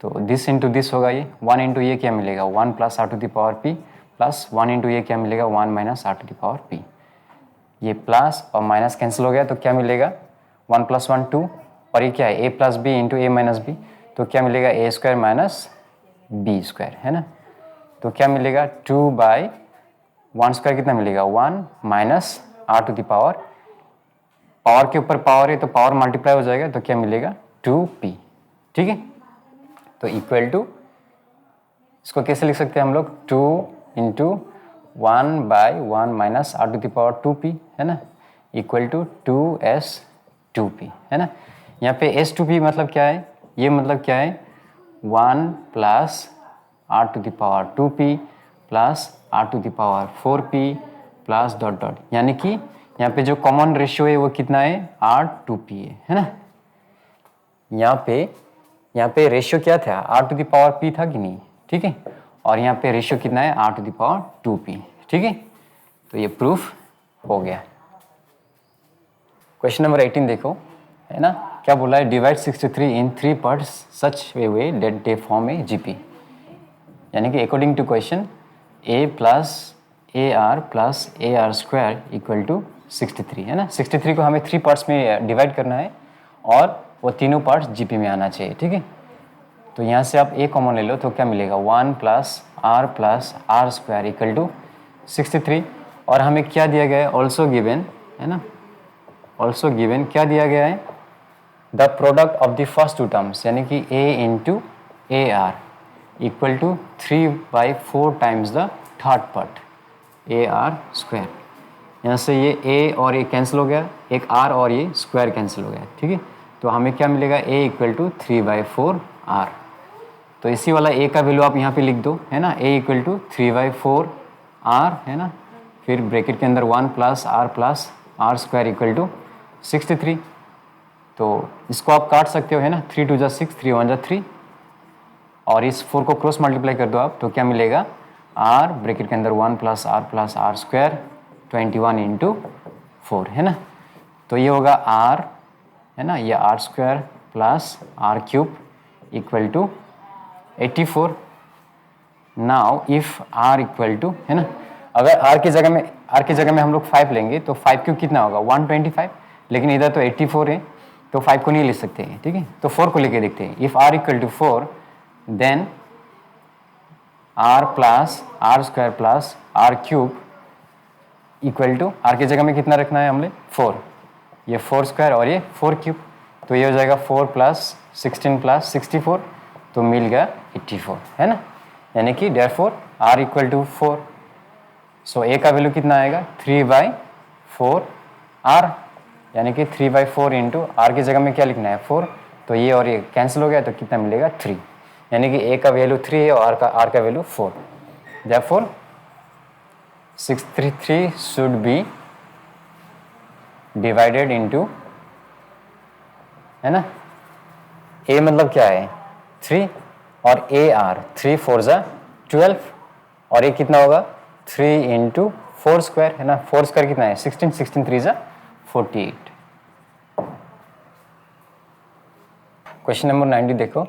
तो दिस इंटू दिस होगा, ये 1 into ये क्या मिलेगा, 1 plus r to the power p plus 1 into ये क्या मिलेगा, 1 minus r to the power p। ये प्लस और माइनस कैंसिल हो गया, तो क्या मिलेगा, 1 प्लस 1 2, और ये क्या है, a plus b into a minus b, तो क्या मिलेगा, a square minus b square, है ना। तो क्या मिलेगा, 2 बाई 1 स्क्वायर कितना मिलेगा, 1 minus r to the power, power के ऊपर पावर है तो पावर मल्टीप्लाई हो जाएगा, तो क्या मिलेगा 2p, ठीक है। तो इक्वल टू, इसको कैसे लिख सकते हैं हम लोग, 2 into 1 by 1 minus r to the power 2p, है ना, इक्वल टू 2s2p, है ना। यहाँ पे s2p मतलब क्या है, ये मतलब क्या है, 1 plus r to the power 2p plus r to the power 4p plus dot dot, यानी कि यहाँ पे जो कॉमन रेशियो है वो कितना है, r2p है ना। यहाँ पे रेशियो क्या था, r to the power p था कि नहीं, ठीक है। और यहाँ पे रेशियो कितना है, r to the power 2p, ठीक है। तो ये प्रूफ हो गया। क्वेश्चन नंबर 18 देखो, है ना, क्या बोला है, divide 63 in 3 parts such a way that they form a GP, यानी कि according to question a plus a r plus a r square equal to 63 है ना। 63 को हमें 3 पार्ट्स में डिवाइड करना है और वो तीनों पार्ट्स जीपी में आना चाहिए, ठीक है। तो यहाँ से आप ए कॉमन ले लो तो क्या मिलेगा, 1 plus r square equal to 63। और हमें क्या दिया गया है, ऑल्सो गिवन है ना, ऑल्सो गिवन क्या दिया गया है, the product of the first two terms यानी कि a into a r equal to 3/4 times the third part a r square. यहाँ से ये a और ये कैंसिल हो गया, एक r और ये स्क्वायर कैंसिल हो गया, ठीक है। तो हमें क्या मिलेगा, a इक्वल टू 3/4 r। तो इसी वाला a का वैल्यू आप यहाँ पे लिख दो है ना, a इक्वल टू 3/4 r है ना, फिर ब्रैकेट के अंदर 1 plus r square equal to 63। तो इसको आप काट सकते हो है ना, 3 2 जा 6, 3 1 जा 3, और इस 4 को क्रॉस मल्टीप्लाई कर दो आप तो क्या मिलेगा, r ब्रैकेट के अंदर 1 प्लस आर स्क्वायर 21 इंटू 4 है ना। तो ये होगा r है ना, ये r square plus r cube equal to 84। Now if r equal to है ना, अगर r की जगह में हम लोग 5 लेंगे तो 5 क्यूब कितना होगा 125, लेकिन इधर तो 84 है तो 5 को नहीं ले सकते हैं, ठीक है। तो 4 को लेके देखते हैं, if r equal to 4 then r plus r square plus r cube equal to, r की जगह में कितना रखना है हमने 4, ये 4 स्क्वायर और ये 4 क्यूब, तो ये हो जाएगा 4 प्लस 16 प्लस 64, तो मिल गया 84 है ना, यानी कि therefore r equal to 4। So a का वैल्यू कितना आएगा 3/4 r, यानी कि 3/4 इंटू आर की जगह में क्या लिखना है 4, तो ये और ये कैंसिल हो गया तो कितना मिलेगा 3, यानी कि a का वैल्यू 3 है और r का value 4। Therefore 633 should be divided into है ना, a मतलब क्या है 3 और a r 3 4 जा 12, और ये कितना होगा 3 इंटू 4 स्क्वायर है ना, 4 स्क्वायर कितना है 16, 16 3 जा 48। क्वेश्चन नंबर 90 देखो,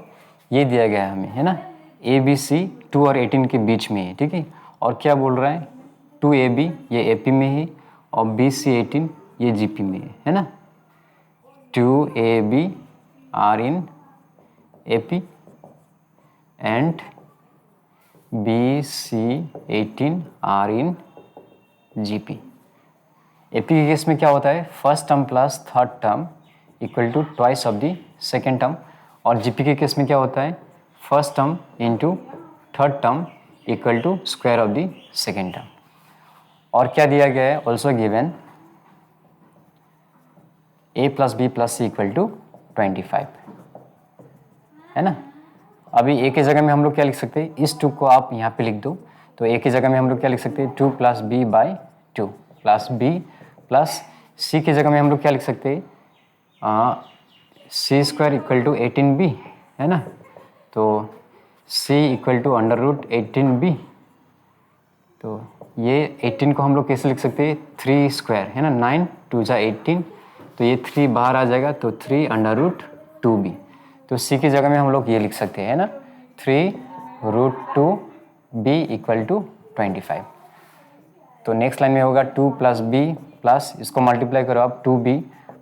ये दिया गया है हमें है ना, ABC 2 और 18 के बीच में है, ठीक है। और क्या बोल रहा है 2AB ये AP में है और BC 18 ये GP में है ना। 2AB are in AP and BC 18 are in GP। AP के केस में क्या होता है, first term plus third term equal to twice of the second term, और GP के केस में क्या होता है, first term into third term equal to square of the second term. और क्या दिया गया है, also given a plus b plus c equal to 25 है ना। अभी a की जगह में हम लोग क्या लिख सकते हैं, इस 2 को आप यहाँ पे लिख दो, तो a की जगह में हम लोग क्या लिख सकते हैं 2 plus b by 2 plus b plus c की जगह में हम लोग क्या लिख सकते हैं c square equal to 18b है ना, तो c equal to under root 18b। तो ये 18 को हम लोग कैसे लिख सकते हैं 3 स्क्वायर है ना, 9 2 जा 18, तो ये 3 बाहर आ जाएगा तो 3 अंडर रूट 2b। तो c की जगह में हम लोग ये लिख सकते हैं ना 3 रूट 2b इक्वल टू 25। तो नेक्स्ट लाइन में होगा 2 प्लस b प्लस इसको मल्टीप्लाई करो आप 2b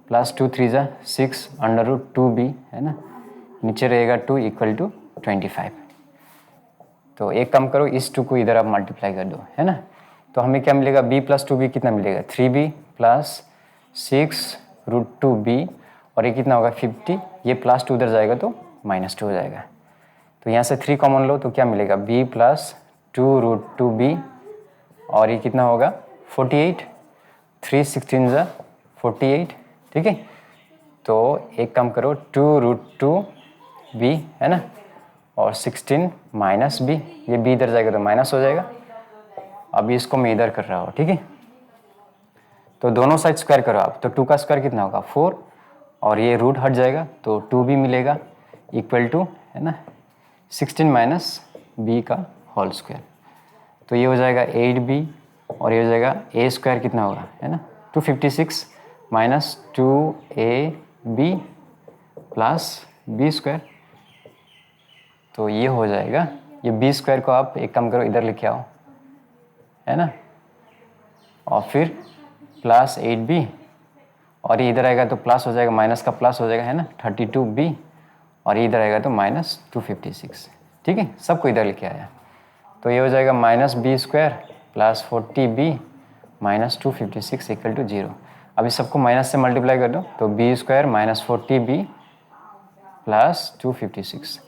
प्लस 2 3 जा 6 अंडर रूट 2b है ना, नीचे रहेगा 2 इक्वल टू 25। तो एक काम करो, इस 2 को इधर आप मल्टीप्लाई कर दो है ना, तो हमें क्या मिलेगा b प्लस 2b कितना मिलेगा 3b प्लस 6 रूट 2b, और ये कितना होगा 50, ये प्लस 2 उधर जाएगा तो माइनस 2 हो जाएगा। तो यहाँ से 3 कॉमन लो तो क्या मिलेगा b प्लस 2 रूट 2b, और ये कितना होगा 48, 3 16 जा 48, ठीक है। तो एक काम करो 2 रूट 2b है ना, और 16 माइनस b, ये b इधर जाएगा तो माइनस हो जाएगा। अभी इसको मैं इधर कर रहा हूँ, ठीक है। तो दोनों साइड स्क्वायर करो आप, तो 2 का स्क्वायर कितना होगा 4, और ये रूट हट जाएगा तो 2b मिलेगा इक्वल टू है ना 16 माइनस b का होल स्क्वायर, तो ये हो जाएगा 8b, और ये हो जाएगा a स्क्वायर कितना होगा है ना 256 minus 2ab plus b square, तो ये हो जाएगा, ये बी स्क्वायर को आप एक काम करो इधर लेके आओ, है ना, और फिर प्लस 8b, और ये इधर आएगा तो प्लस हो जाएगा, माइनस का प्लस हो जाएगा, है ना, 32b, और ये इधर आएगा तो माइनस 256। ठीक है, सबको इधर लेके आया, तो ये हो जाएगा minus b square plus 40b minus 256 equal to 0। अभी सबको माइनस से मल्टीप्लाई कर दो, तो B square minus 40b plus 256।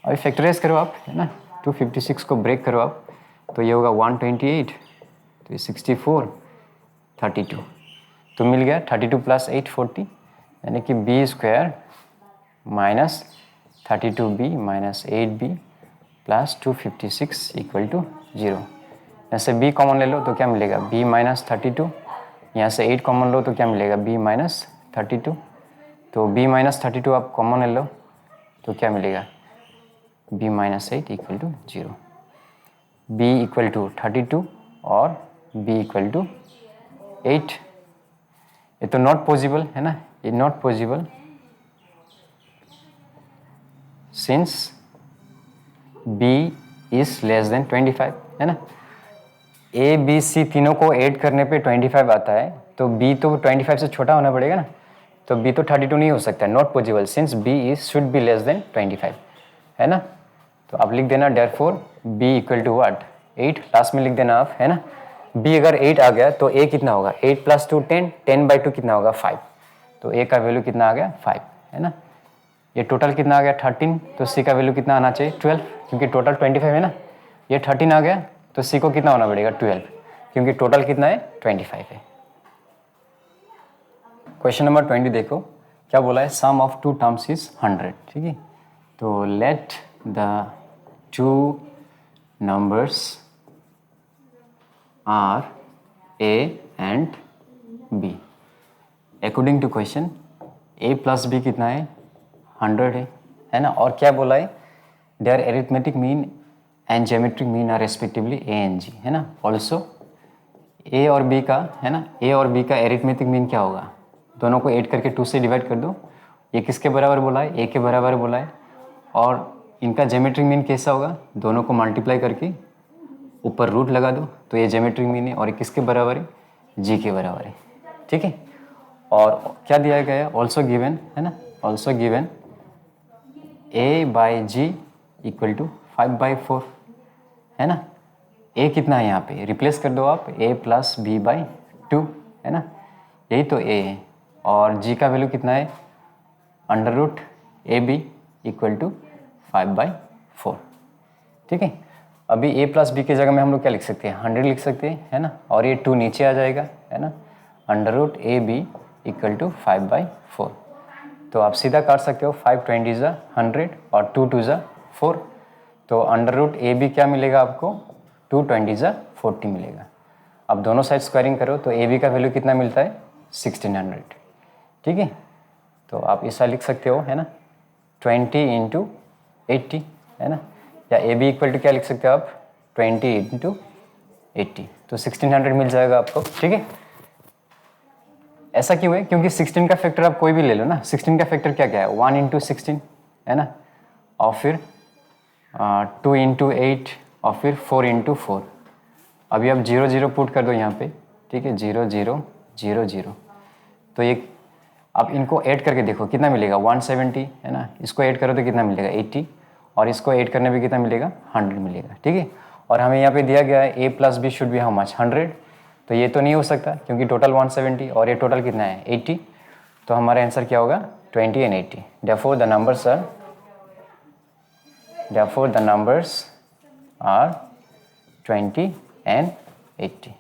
अभी फैक्टराइज करो आप, है ना, 256 को ब्रेक करो आप, तो ये होगा 128, तो ये 64, 32, तो मिल गया 32 प्लस 8 40, यानी कि b square minus 32b minus 8b plus 256 equal to 0। यहाँ से b कॉमन ले लो तो क्या मिलेगा, b माइनस 32, यहाँ से 8 कॉमन लो तो क्या मिलेगा, b माइनस 32, तो b माइनस 32 आप कॉमन ले लो तो क्या मिलेगा, b minus 8 equal to 0, b equal to 32 और b इक्वल टू 8। ये तो नॉट पॉसिबल है ना, ये not possible since b is less than 25, है ना, a b c तीनों को ऐड करने पे 25 आता है, तो b तो 25 से छोटा होना पड़ेगा ना, तो b तो 32 नहीं हो सकता, not possible since b is should be less than 25, है ना। तो आप लिख देना therefore b equal to what, 8, last में लिख देना आप, है ना। b अगर 8 आ गया तो a कितना होगा, 8 प्लस 2 10, 10/2 कितना होगा 5, तो a का वैल्यू कितना आ गया 5, है ना। ये टोटल कितना आ गया 13, तो c का वैल्यू कितना आना चाहिए 12, क्योंकि टोटल 25 है ना, ये 13 आ गया तो c को कितना होना पड़ेगा 12, क्योंकि टोटल कितना है 25 है। क्वेश्चन नंबर 20 देखो क्या बोला है, sum of two terms is 100। ठीक है, तो let the two numbers are a and b। According to question a plus b कितना है 100 है ना, और क्या बोला है, there arithmetic mean and geometric mean are respectively a and g, है ना। ऑल्सो a और b का, है ना, a और b का एरिथमेटिक मीन क्या होगा, दोनों को ऐड करके 2 से डिवाइड कर दो, ये किसके बराबर बोला है, a के बराबर बोला है, और इनका ज्योमेट्रिक मीन कैसा होगा, दोनों को मल्टीप्लाई करके ऊपर रूट लगा दो, तो ये ज्योमेट्रिक मीन है, और ये किसके बराबर है, g के बराबर है। ठीक है, और क्या दिया गया है, ऑल्सो गिवन, है ना, also given a/g equal to 5/4, है ना। a कितना है यहाँ पे, रिप्लेस कर दो आप, a प्लस b/2, है ना, यही तो a है, और g का वैल्यू कितना है √ab इक्वल टू 5/4। ठीक है, अभी a प्लस b की जगह में हम लोग क्या लिख सकते हैं, 100 लिख सकते हैं, है ना, और ये 2 नीचे आ जाएगा, है ना, √ab इक्वल टू 5/4, तो आप सीधा काट सकते हो, 5 20 100 और 2 2 4, तो √ab क्या मिलेगा आपको, 2 20 40 मिलेगा। अब दोनों साइड स्क्वायरिंग करो तो ab का वैल्यू कितना मिलता है 1600। ठीक है, तो आप ऐसा लिख सकते हो, है ना, 20 × 80, है ना, या ab इक्वल टू क्या लिख सकते हो आप 20 × 80, तो 1600 मिल जाएगा आपको। ठीक है, ऐसा क्यों है, क्योंकि 16 का फैक्टर आप कोई भी ले लो ना, 16 का फैक्टर क्या क्या है 1 × 16, है ना, और फिर 2 × 8 और फिर 4 × 4। अभी आप 0 0 पुट कर दो यहाँ पे, ठीक है, 0 0 0 0, तो ये आप इनको ऐड करके देखो कितना मिलेगा 170, है ना, इसको ऐड करो तो कितना मिलेगा 80, और इसको ऐड करने पे कितना मिलेगा 100 मिलेगा। ठीक है, और हमें यहाँ पे दिया गया है a plus b should be how much 100, तो ये तो नहीं हो सकता क्योंकि टोटल 170 और ये टोटल कितना है 80, तो हमारा आंसर क्या होगा 20 and 80। Therefore the numbers are 20 and 80।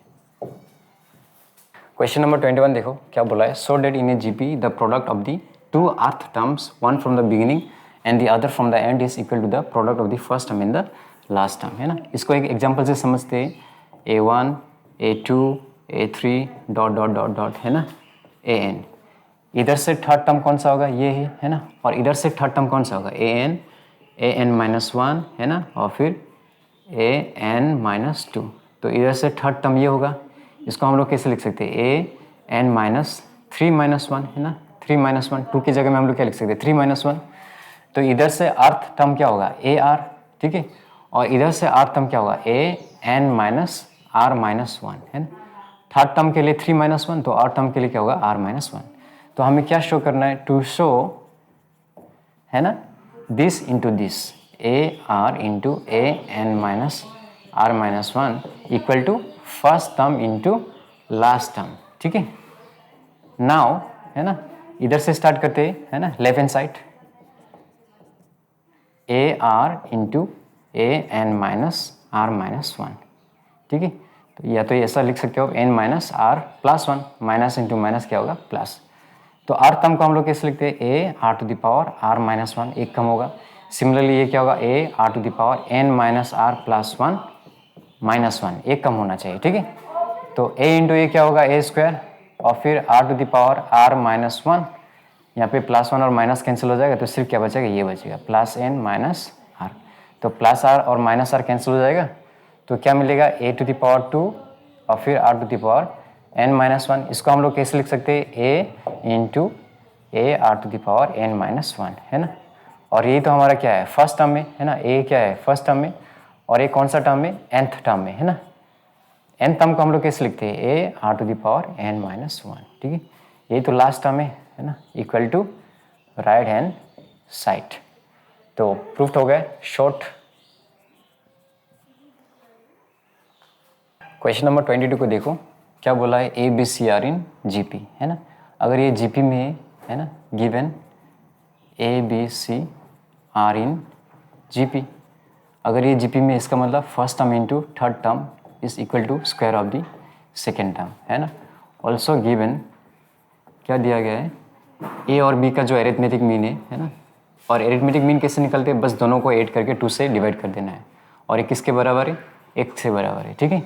Question number 21 देखो क्या बोला है, so that in a GP the product of the two rth terms, one from the beginning and the other from the end is equal to the product of the first term in the last term, है ना। इसको एक example से समझते हैं, a1 a2 a3 dot dot dot dot, है ना, an। इधर से थर्ड टर्म कौन सा होगा, ये है ना, और इधर से थर्ड टर्म कौन सा होगा an-1, है ना, और फिर an-2, तो इधर से थर्ड टर्म ये होगा, इसको हम लोग कैसे लिख सकते हैं an-3 - 1, है ना, 3 - 1, 2 की जगह में हम लोग क्या लिख सकते हैं 3 - 1। तो इधर से अर्थ टर्म क्या होगा ए आर, ठीक है, और इधर से अर्थ टर्म क्या होगा ए एन माइनस आर माइनस 1, है ना। थर्ड टर्म के लिए 3 - 1, तो अर्थ टर्म के लिए क्या होगा आर माइनस 1। तो हमें क्या शो करना है, टू शो, है ना, this into this, a r into a n minus r minus 1 equal to first term into last term, ठीक है। नाउ, है ना, इधर से स्टार्ट करते हैं, है ना, left hand side, a r into a n minus r minus 1, ठीक है। तो या तो ऐसा लिख सकते हो n minus r plus 1, minus into minus क्या होगा प्लस। तो आर टर्म को हम लोग कैसे लिखते हैं a r to the power r minus 1, एक कम होगा। सिमिलरली ये क्या होगा a r to the power n minus r plus 1 minus 1, एक कम होना चाहिए, ठीक है। तो ए इंटू ए क्या होगा ए स्क्वायर, और फिर r to the power r minus 1, यहाँ पे प्लस 1 और माइनस कैंसिल हो जाएगा, तो सिर्फ क्या बचेगा ये बचेगा प्लस एन माइनस आर। तो प्लस आर और माइनस आर कैंसिल हो जाएगा, तो क्या मिलेगा ए टू द पावर 2 और फिर r to the power n minus 1। इसको हम लोग कैसे लिख सकते हैं a into a r to the power n minus 1, है ना। और ये तो हमारा क्या है फर्स्ट टर्म में, है ना, ए क्या है फर्स्ट टर्म में, और ये कौन सा टर्म में nth टर्म में, है ना। एन टर्म को हम लोग कैसे लिखते हैं a r to the power n minus 1, ठीक है। ये तो लास्ट टर्म है ना, equal to right hand side. तो प्रूफ हो गया शॉर्ट। क्वेश्चन नंबर 22 को देखो, क्या बोला है a b c are in GP, है ना। अगर ये जीपी में है ना, given a b c are in GP, अगर ये जीपी में इसका मतलब first term into third term is equal to square of the second term, है ना। ऑल्सो गिवन क्या दिया गया है ए और बी का जो एरिथमेटिक मीन है ना, और एरिथमेटिक मीन कैसे निकलते हैं, बस दोनों को ऐड करके 2 से डिवाइड कर देना है, और ये किसके बराबर है 1 से बराबर है, ठीक है।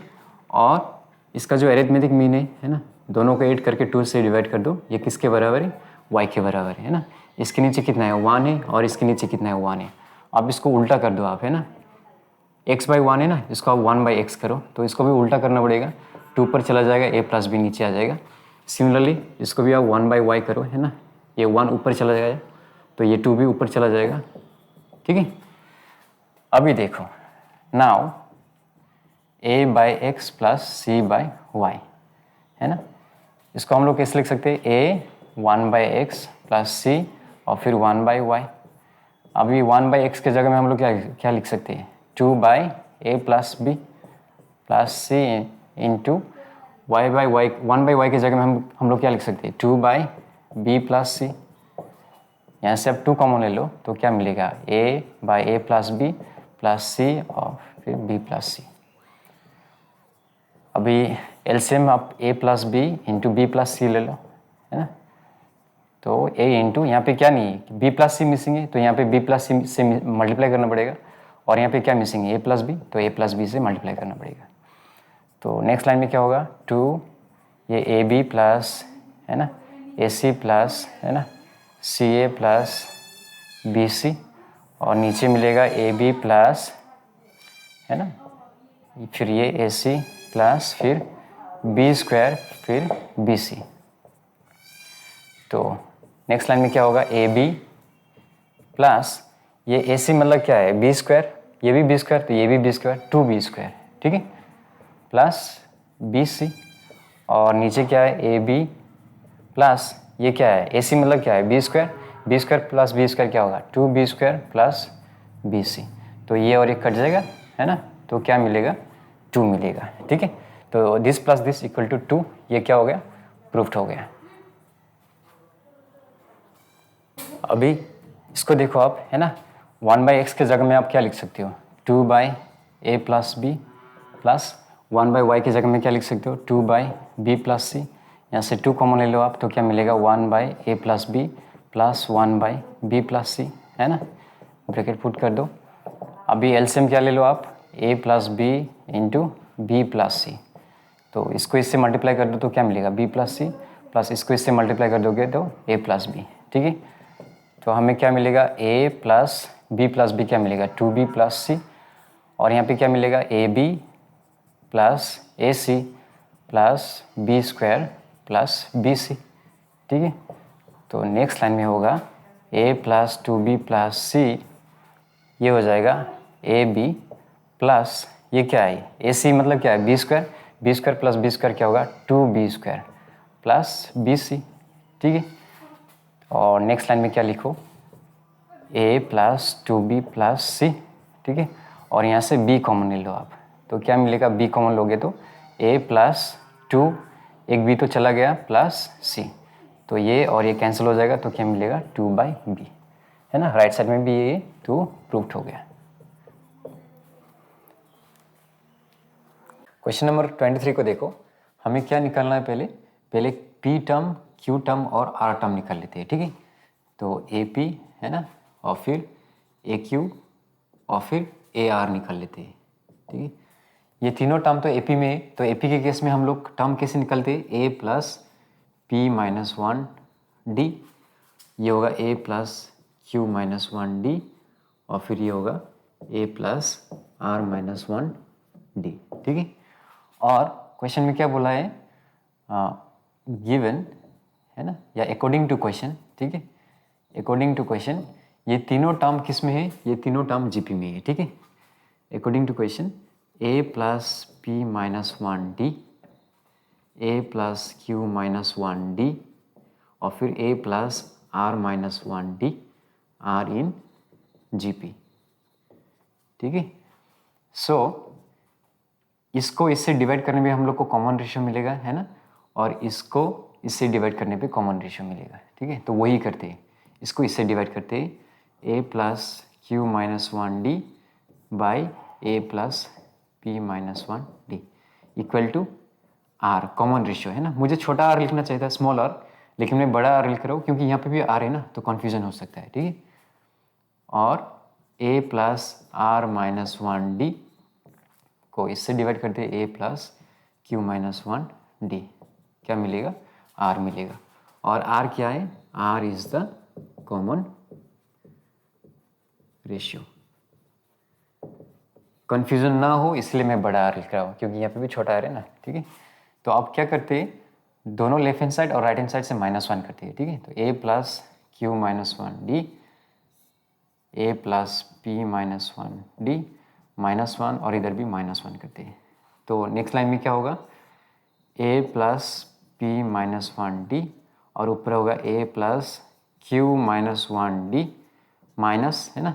और इसका जो एरिथमेटिक मीन है ना, दोनों को ऐड करके 2 से डिवाइड कर दो, ये किसके बराबर है y के बराबर है ना। इसके नीचे कितना है 1 है, और इसके नीचे कितना है 1 है। अब इसको उल्टा कर दो आप, है ना, x/1 है ना, इसको आप 1/x करो, तो इसको भी उल्टा करना पड़ेगा, 2 पर चला जाएगा, a प्लस b नीचे आ जाएगा। सिमिलरली इसको भी आप 1/y करो, है ना, ये 1 ऊपर चला जाएगा, तो ये 2 भी ऊपर चला जाएगा, ठीक है। अभी देखो नाउ a/x प्लस c/y, है ना, इसको हम लोग कैसे लिख सकते हैं a 1/x प्लस c और फिर 1/y। अभी 1/x के जगह में हम लोग क्या लिख सकते हैं 2/a plus b plus c into y/y, 1/y की जगह में हम लोग क्या लिख सकते हैं 2/b प्लस c। यहाँ से अब 2 कॉमन ले लो, तो क्या मिलेगा a/a plus b plus c और फिर b प्लस c। अभी एलसीएम आप a plus b into b plus c ले लो, है ना। तो a इंटू यहाँ पे क्या नहीं है b प्लस c मिसिंग है, तो यहाँ पे b प्लस c से मल्टीप्लाई करना पड़ेगा, और यहाँ पे क्या मिसिंग है a प्लस b, तो a प्लस b से मल्टीप्लाई करना पड़ेगा। तो नेक्स्ट लाइन में क्या होगा 2 ये ए बी प्लस, है ना, ए सी प्लस, है ना, सी ए प्लस बी सी, और नीचे मिलेगा ए बी प्लस, है ना, फिर ये ए सी प्लस फिर बी स्क्वायर फिर बी सी। तो नेक्स्ट लाइन में क्या होगा ए बी प्लस ये ए सी मतलब क्या है बी स्क्वायर, ये भी बी स्क्वायर, तो ये भी बी स्क्वायर 2b स्क्वायर, ठीक है, प्लस बी सी, और नीचे क्या है ए बी प्लस ये क्या है ए सी मतलब क्या है b square plus b square क्या होगा 2b स्क्वायर प्लस बी सी। तो ये और ये कट जाएगा, है ना, तो क्या मिलेगा 2 मिलेगा, ठीक है। तो this plus this equal to 2, ये क्या हो गया प्रूफ्ड हो गया। अभी इसको देखो आप, है ना, 1/x के जगह में आप क्या लिख सकते हो 2/a plus b plus 1/y के जगह में क्या लिख सकते हो 2/b प्लस c। यहाँ से 2 कॉमन ले लो आप, तो क्या मिलेगा 1/a plus b plus 1/b plus c, है ना, ब्रैकेट पुट कर दो। अभी एलसीएम क्या ले लो आप a plus b into b plus c, तो इसको इससे मल्टीप्लाई कर दो तो क्या मिलेगा b प्लस c, प्लस इसको इससे मल्टीप्लाई कर दोगे तो a प्लस b, ठीक है। तो हमें क्या मिलेगा a प्लस b क्या मिलेगा 2b प्लस c, और यहाँ पे क्या मिलेगा a b plus a c plus b square plus b c, ठीक है। तो नेक्स्ट लाइन में होगा a प्लस 2b प्लस सी, ये हो जाएगा ए बी प्लस ये क्या है ए सी मतलब क्या है b square plus b square क्या होगा 2b² प्लस बी सी, ठीक है। और नेक्स्ट लाइन में क्या लिखो a प्लस 2b प्लस सी, ठीक है। और यहाँ से b कॉमन ले लो आप, तो क्या मिलेगा b कॉमन लोगे तो a प्लस 2, एक b तो चला गया प्लस c, तो ये और ये कैंसिल हो जाएगा, तो क्या मिलेगा 2/b, है ना। राइट साइड में भी ये 2 प्रूव्ड हो गया। क्वेश्चन नंबर 23 को देखो, हमें क्या निकालना है पहले p टर्म, q टर्म और r टर्म निकाल लेते हैं, ठीक है। तो AP है ना, और फिर AQ और फिर AR निकाल लेते हैं, ठीक है। ये तीनों टर्म तो AP में है, तो AP के केस में हम लोग टर्म कैसे निकालते हैं, A plus P minus 1D, ये होगा A plus Q minus 1D, और फिर ये होगा A plus R minus 1D, ठीक है। और क्वेश्चन में क्या बोला है, गिवन है ना, या अकॉर्डिंग टू क्वेश्चन, ठीक है। अकॉर्डिंग टू क्वेश्चन ये तीनों टर्म किस में है, ये तीनों टर्म जीपी में है, ठीक है। According to question a plus p minus 1d, a plus q minus 1d, और फिर a plus r minus 1d are in GP, ठीक है। सो इसको इससे डिवाइड करने में हम लोग को कॉमन रेशियो मिलेगा, है ना, और इसको इससे डिवाइड करने पे कॉमन रेशियो मिलेगा, ठीक है। तो वही करते हैं, इसको इससे डिवाइड करते हैं a plus q minus 1d by a plus p minus 1d equal to r, common ratio है ना। मुझे छोटा r लिखना चाहिए था, स्मॉल r, लेकिन मैं बड़ा r लिख रहा हूँ क्योंकि यहाँ पे भी r है ना, तो कन्फ्यूजन हो सकता है, ठीक है। और a plus r minus 1d को इससे डिवाइड करते हैं a plus q minus 1d, क्या मिलेगा r मिलेगा। और r क्या है, r is the common ratio. Confusion ना हो इसलिए मैं बड़ा r लिख रहा हूँ, क्योंकि यहाँ पे भी छोटा r है ना, ठीक है। तो अब क्या करते हैं, दोनों लेफ्ट हैंड साइड और राइट हैंड साइड से -1 करते हैं, ठीक है। तो a plus q minus 1d, a plus p minus 1d, -1 और इधर भी -1 करते हैं। तो नेक्स्ट लाइन में क्या होगा, a plus p minus 1d, और ऊपर होगा a plus q minus 1d, minus है ना,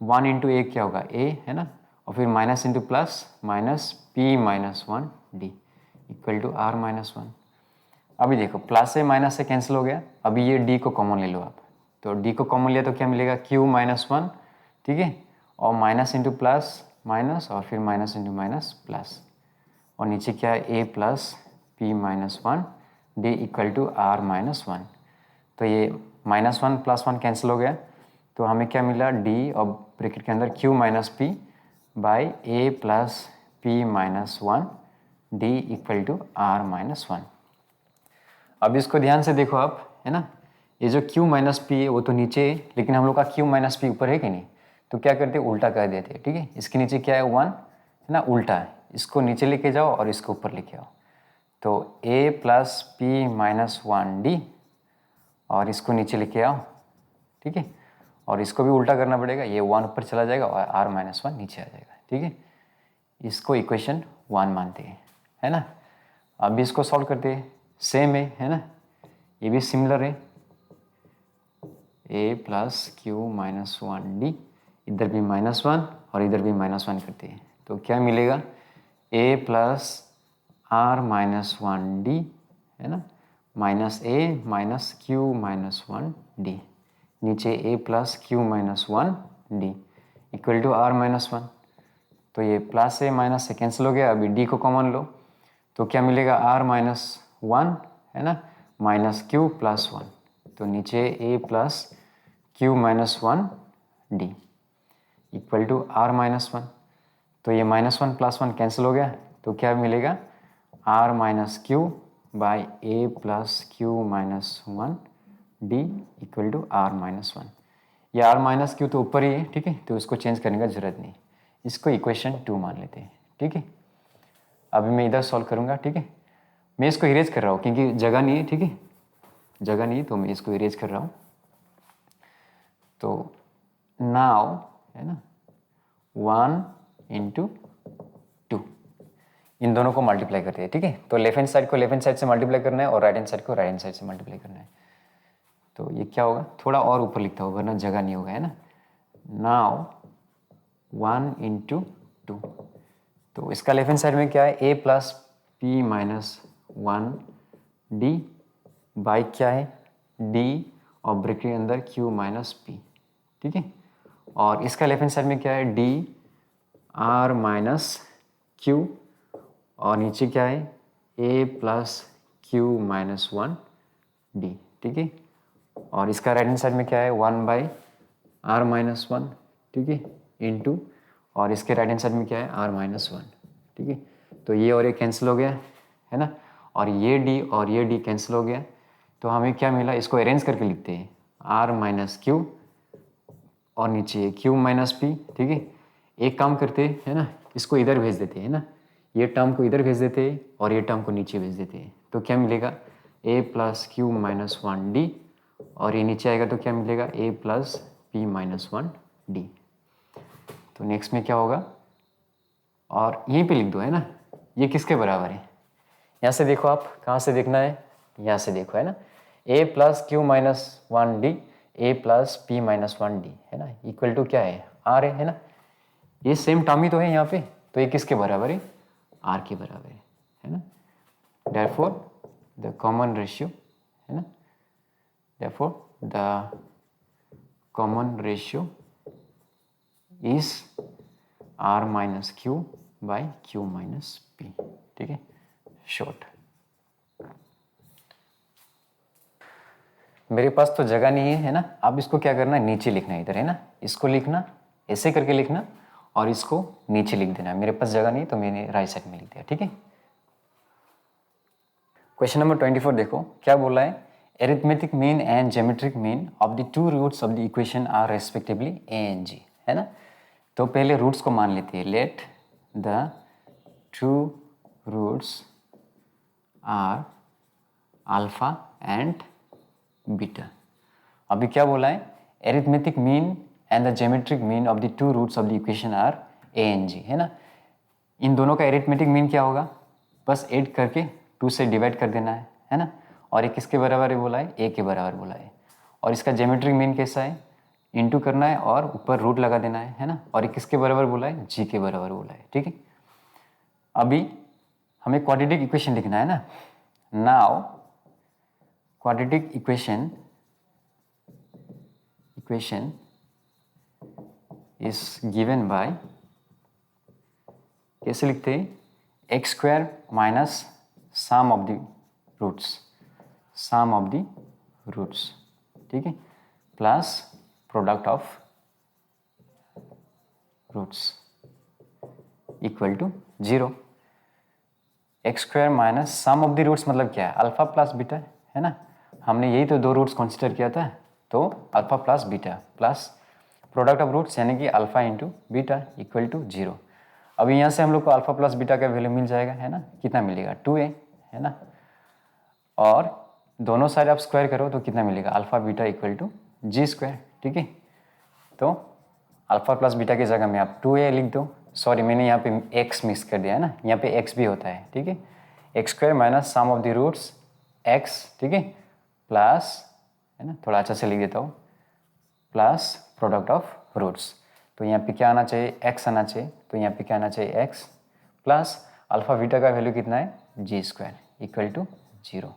1 इंटू ए क्या होगा a है ना, और फिर minus into plus minus p minus 1d equal to r minus 1। अभी देखो प्लस से माइनस से कैंसिल हो गया, अभी ये d को कॉमन ले लो आप, तो d को कॉमन लिया तो क्या मिलेगा q माइनस 1, ठीक है, और माइनस इंटू प्लस माइनस, और फिर माइनस इंटू माइनस प्लस, और नीचे क्या है a plus p minus 1d equal to r minus 1। तो ये -1 + 1 कैंसिल हो गया, तो हमें क्या मिला d और ब्रैकेट के अंदर q minus p by a plus p minus 1d equal to r minus 1। अब इसको ध्यान से देखो आप, है ना, ये जो q माइनस पी है वो तो नीचे है, लेकिन हम लोग का q माइनस पी ऊपर है कि नहीं, तो क्या करते हैं उल्टा कर देते हैं, ठीक है। इसके नीचे क्या है 1 है ना, उल्टा है, इसको नीचे लेके जाओ और इसको ऊपर लेके आओ, तो a plus p minus 1d, और इसको नीचे लेके आओ, ठीक है, और इसको भी उल्टा करना पड़ेगा, ये 1 ऊपर चला जाएगा और r माइनस 1 नीचे आ जाएगा, ठीक है। इसको इक्वेशन 1 मानते हैं, है ना। अब भी इसको सॉल्व करते हैं, सेम है ना, ये भी सिमिलर है, a plus q minus 1d, इधर भी -1 और इधर भी -1 करते हैं, तो क्या मिलेगा a plus r minus 1d है ना, minus a minus q minus 1d, नीचे a plus q minus 1d equal to r minus 1। तो ये प्लस से माइनस से कैंसिल हो गया, अभी d को कॉमन लो, तो क्या मिलेगा r माइनस 1 है ना, माइनस क्यू प्लस 1, तो नीचे a plus q minus 1d equal to r minus 1। तो ये -1 + 1 कैंसिल हो गया, तो क्या मिलेगा r minus q by a plus q minus 1d equal to r minus 1। ये r माइनस क्यू तो ऊपर ही है, ठीक है, तो इसको चेंज करने का जरूरत नहीं, इसको इक्वेशन 2 मान लेते हैं, ठीक है। अभी मैं इधर सॉल्व करूँगा, ठीक है, मैं इसको इरेज कर रहा हूँ क्योंकि जगह नहीं है, ठीक है। जगह नहीं है तो मैं इसको इरेज कर रहा हूँ। तो नाउ है ना 1 इंटू 2, इन दोनों को मल्टीप्लाई करते हैं, ठीक है। तो लेफ्ट हैंड साइड को लेफ्ट हैंड साइड से मल्टीप्लाई करना है और राइट हैंड साइड को राइट हैंड साइड से मल्टीप्लाई करना है। तो ये क्या होगा, थोड़ा और ऊपर लिखता होगा वरना जगह नहीं होगा, है ना। नाउ 1 इंटू 2, तो इसका लेफ्ट हैंड साइड में क्या है, a plus p minus 1 D by क्या है d और ब्रैकेट के अंदर q माइनस पी, ठीक है। और इसका लेफ्ट हैंड साइड में क्या है, d r माइनस q और नीचे क्या है a plus q minus 1 D, ठीक है। और इसका राइट हैंड साइड में क्या है 1 बाई r माइनस 1, ठीक है, इंटू और इसके राइट हैंड साइड में क्या है r माइनस 1, ठीक है। तो ये और ये कैंसिल हो गया है ना, और ये d और ये d कैंसिल हो गया। तो हमें क्या मिला, इसको अरेंज करके लिखते हैं r माइनस क्यू और नीचे q माइनस पी, ठीक है। एक काम करते हैं, है ना, इसको इधर भेज देते हैं ना, ये टर्म को इधर भेज देते हैं और ये टर्म को नीचे भेज देते हैं। तो क्या मिलेगा a plus q minus 1 D और ये नीचे आएगा तो क्या मिलेगा a plus p minus 1 D. तो नेक्स्ट में क्या होगा, और यहीं पे लिख दो, है ना, ये किसके बराबर है। यहाँ से देखो, आप कहाँ से देखना है, यहाँ से देखो, है ना, a plus q minus 1 D a plus p minus 1 D, है ना, इक्वल टू क्या है r है ना। ये सेम टर्म ही तो है यहाँ पे, तो ये किसके बराबर है, r के बराबर है ना। therefore the common ratio, है ना, therefore the common ratio is r minus q by Q minus P, ठीक है, शॉर्ट। मेरे पास तो जगह नहीं है ना, अब इसको क्या करना है, नीचे लिखना है इधर, है ना, इसको लिखना ऐसे करके लिखना और इसको नीचे लिख देना। मेरे पास जगह नहीं तो मैंने राइट साइड में लिख दिया, ठीक है। क्वेश्चन नंबर 24 देखो क्या बोला है, arithmetic mean and geometric mean of the two roots of the equation are respectively a and g, है ना। तो पहले रूट्स को मान लेते हैं, let the two roots are alpha and beta. अभी क्या बोला है, arithmetic mean and the geometric mean of the two roots of the equation are a and g, है ना। इन दोनों का एरिथमेटिक मीन क्या होगा, बस ऐड करके 2 से डिवाइड कर देना है ना। और ये किसके बराबर है बोला है, a के बराबर बोला है। और इसका ज्योमेट्रिक मीन कैसा है, इनटू करना है और ऊपर रूट लगा देना है ना। और ये किसके बराबर बोला है, g के बराबर बोला है, ठीक है। अभी हमें क्वाड्रेटिक इक्वेशन लिखना है ना। Now quadratic equation is given by, कैसे लिखते हैं, x square minus sum of the roots, ठीक है, plus product of roots equal to 0। X square minus sum of the roots मतलब क्या है, अल्फा प्लस बीटा, है ना। हमने यही तो 2 रूट्स कंसीडर किया था, तो alpha plus beta plus product of roots यानी कि alpha into beta equal to 0। अभी यहाँ से हम लोग को अल्फा प्लस बीटा का वैल्यू मिल जाएगा, है ना, कितना मिलेगा 2a, है ना। और दोनों साइड आप स्क्वायर करो तो कितना मिलेगा, alpha beta equal to g square, ठीक है। तो अल्फा प्लस बीटा की जगह में आप 2a लिख दो, सॉरी मैंने यहाँ पे x मिक्स कर दिया है ना, यहाँ पे x भी होता है, ठीक है। X square minus sum of the roots x, ठीक है, प्लस, है ना, थोड़ा अच्छा से लिख देता हूँ, प्लस प्रोडक्ट ऑफ रूट्स। तो यहाँ पे क्या आना चाहिए, x आना चाहिए, तो यहाँ पे क्या आना चाहिए x प्लस अल्फा बीटा का वैल्यू कितना है, जी स्क्वायर इक्वल टू 0।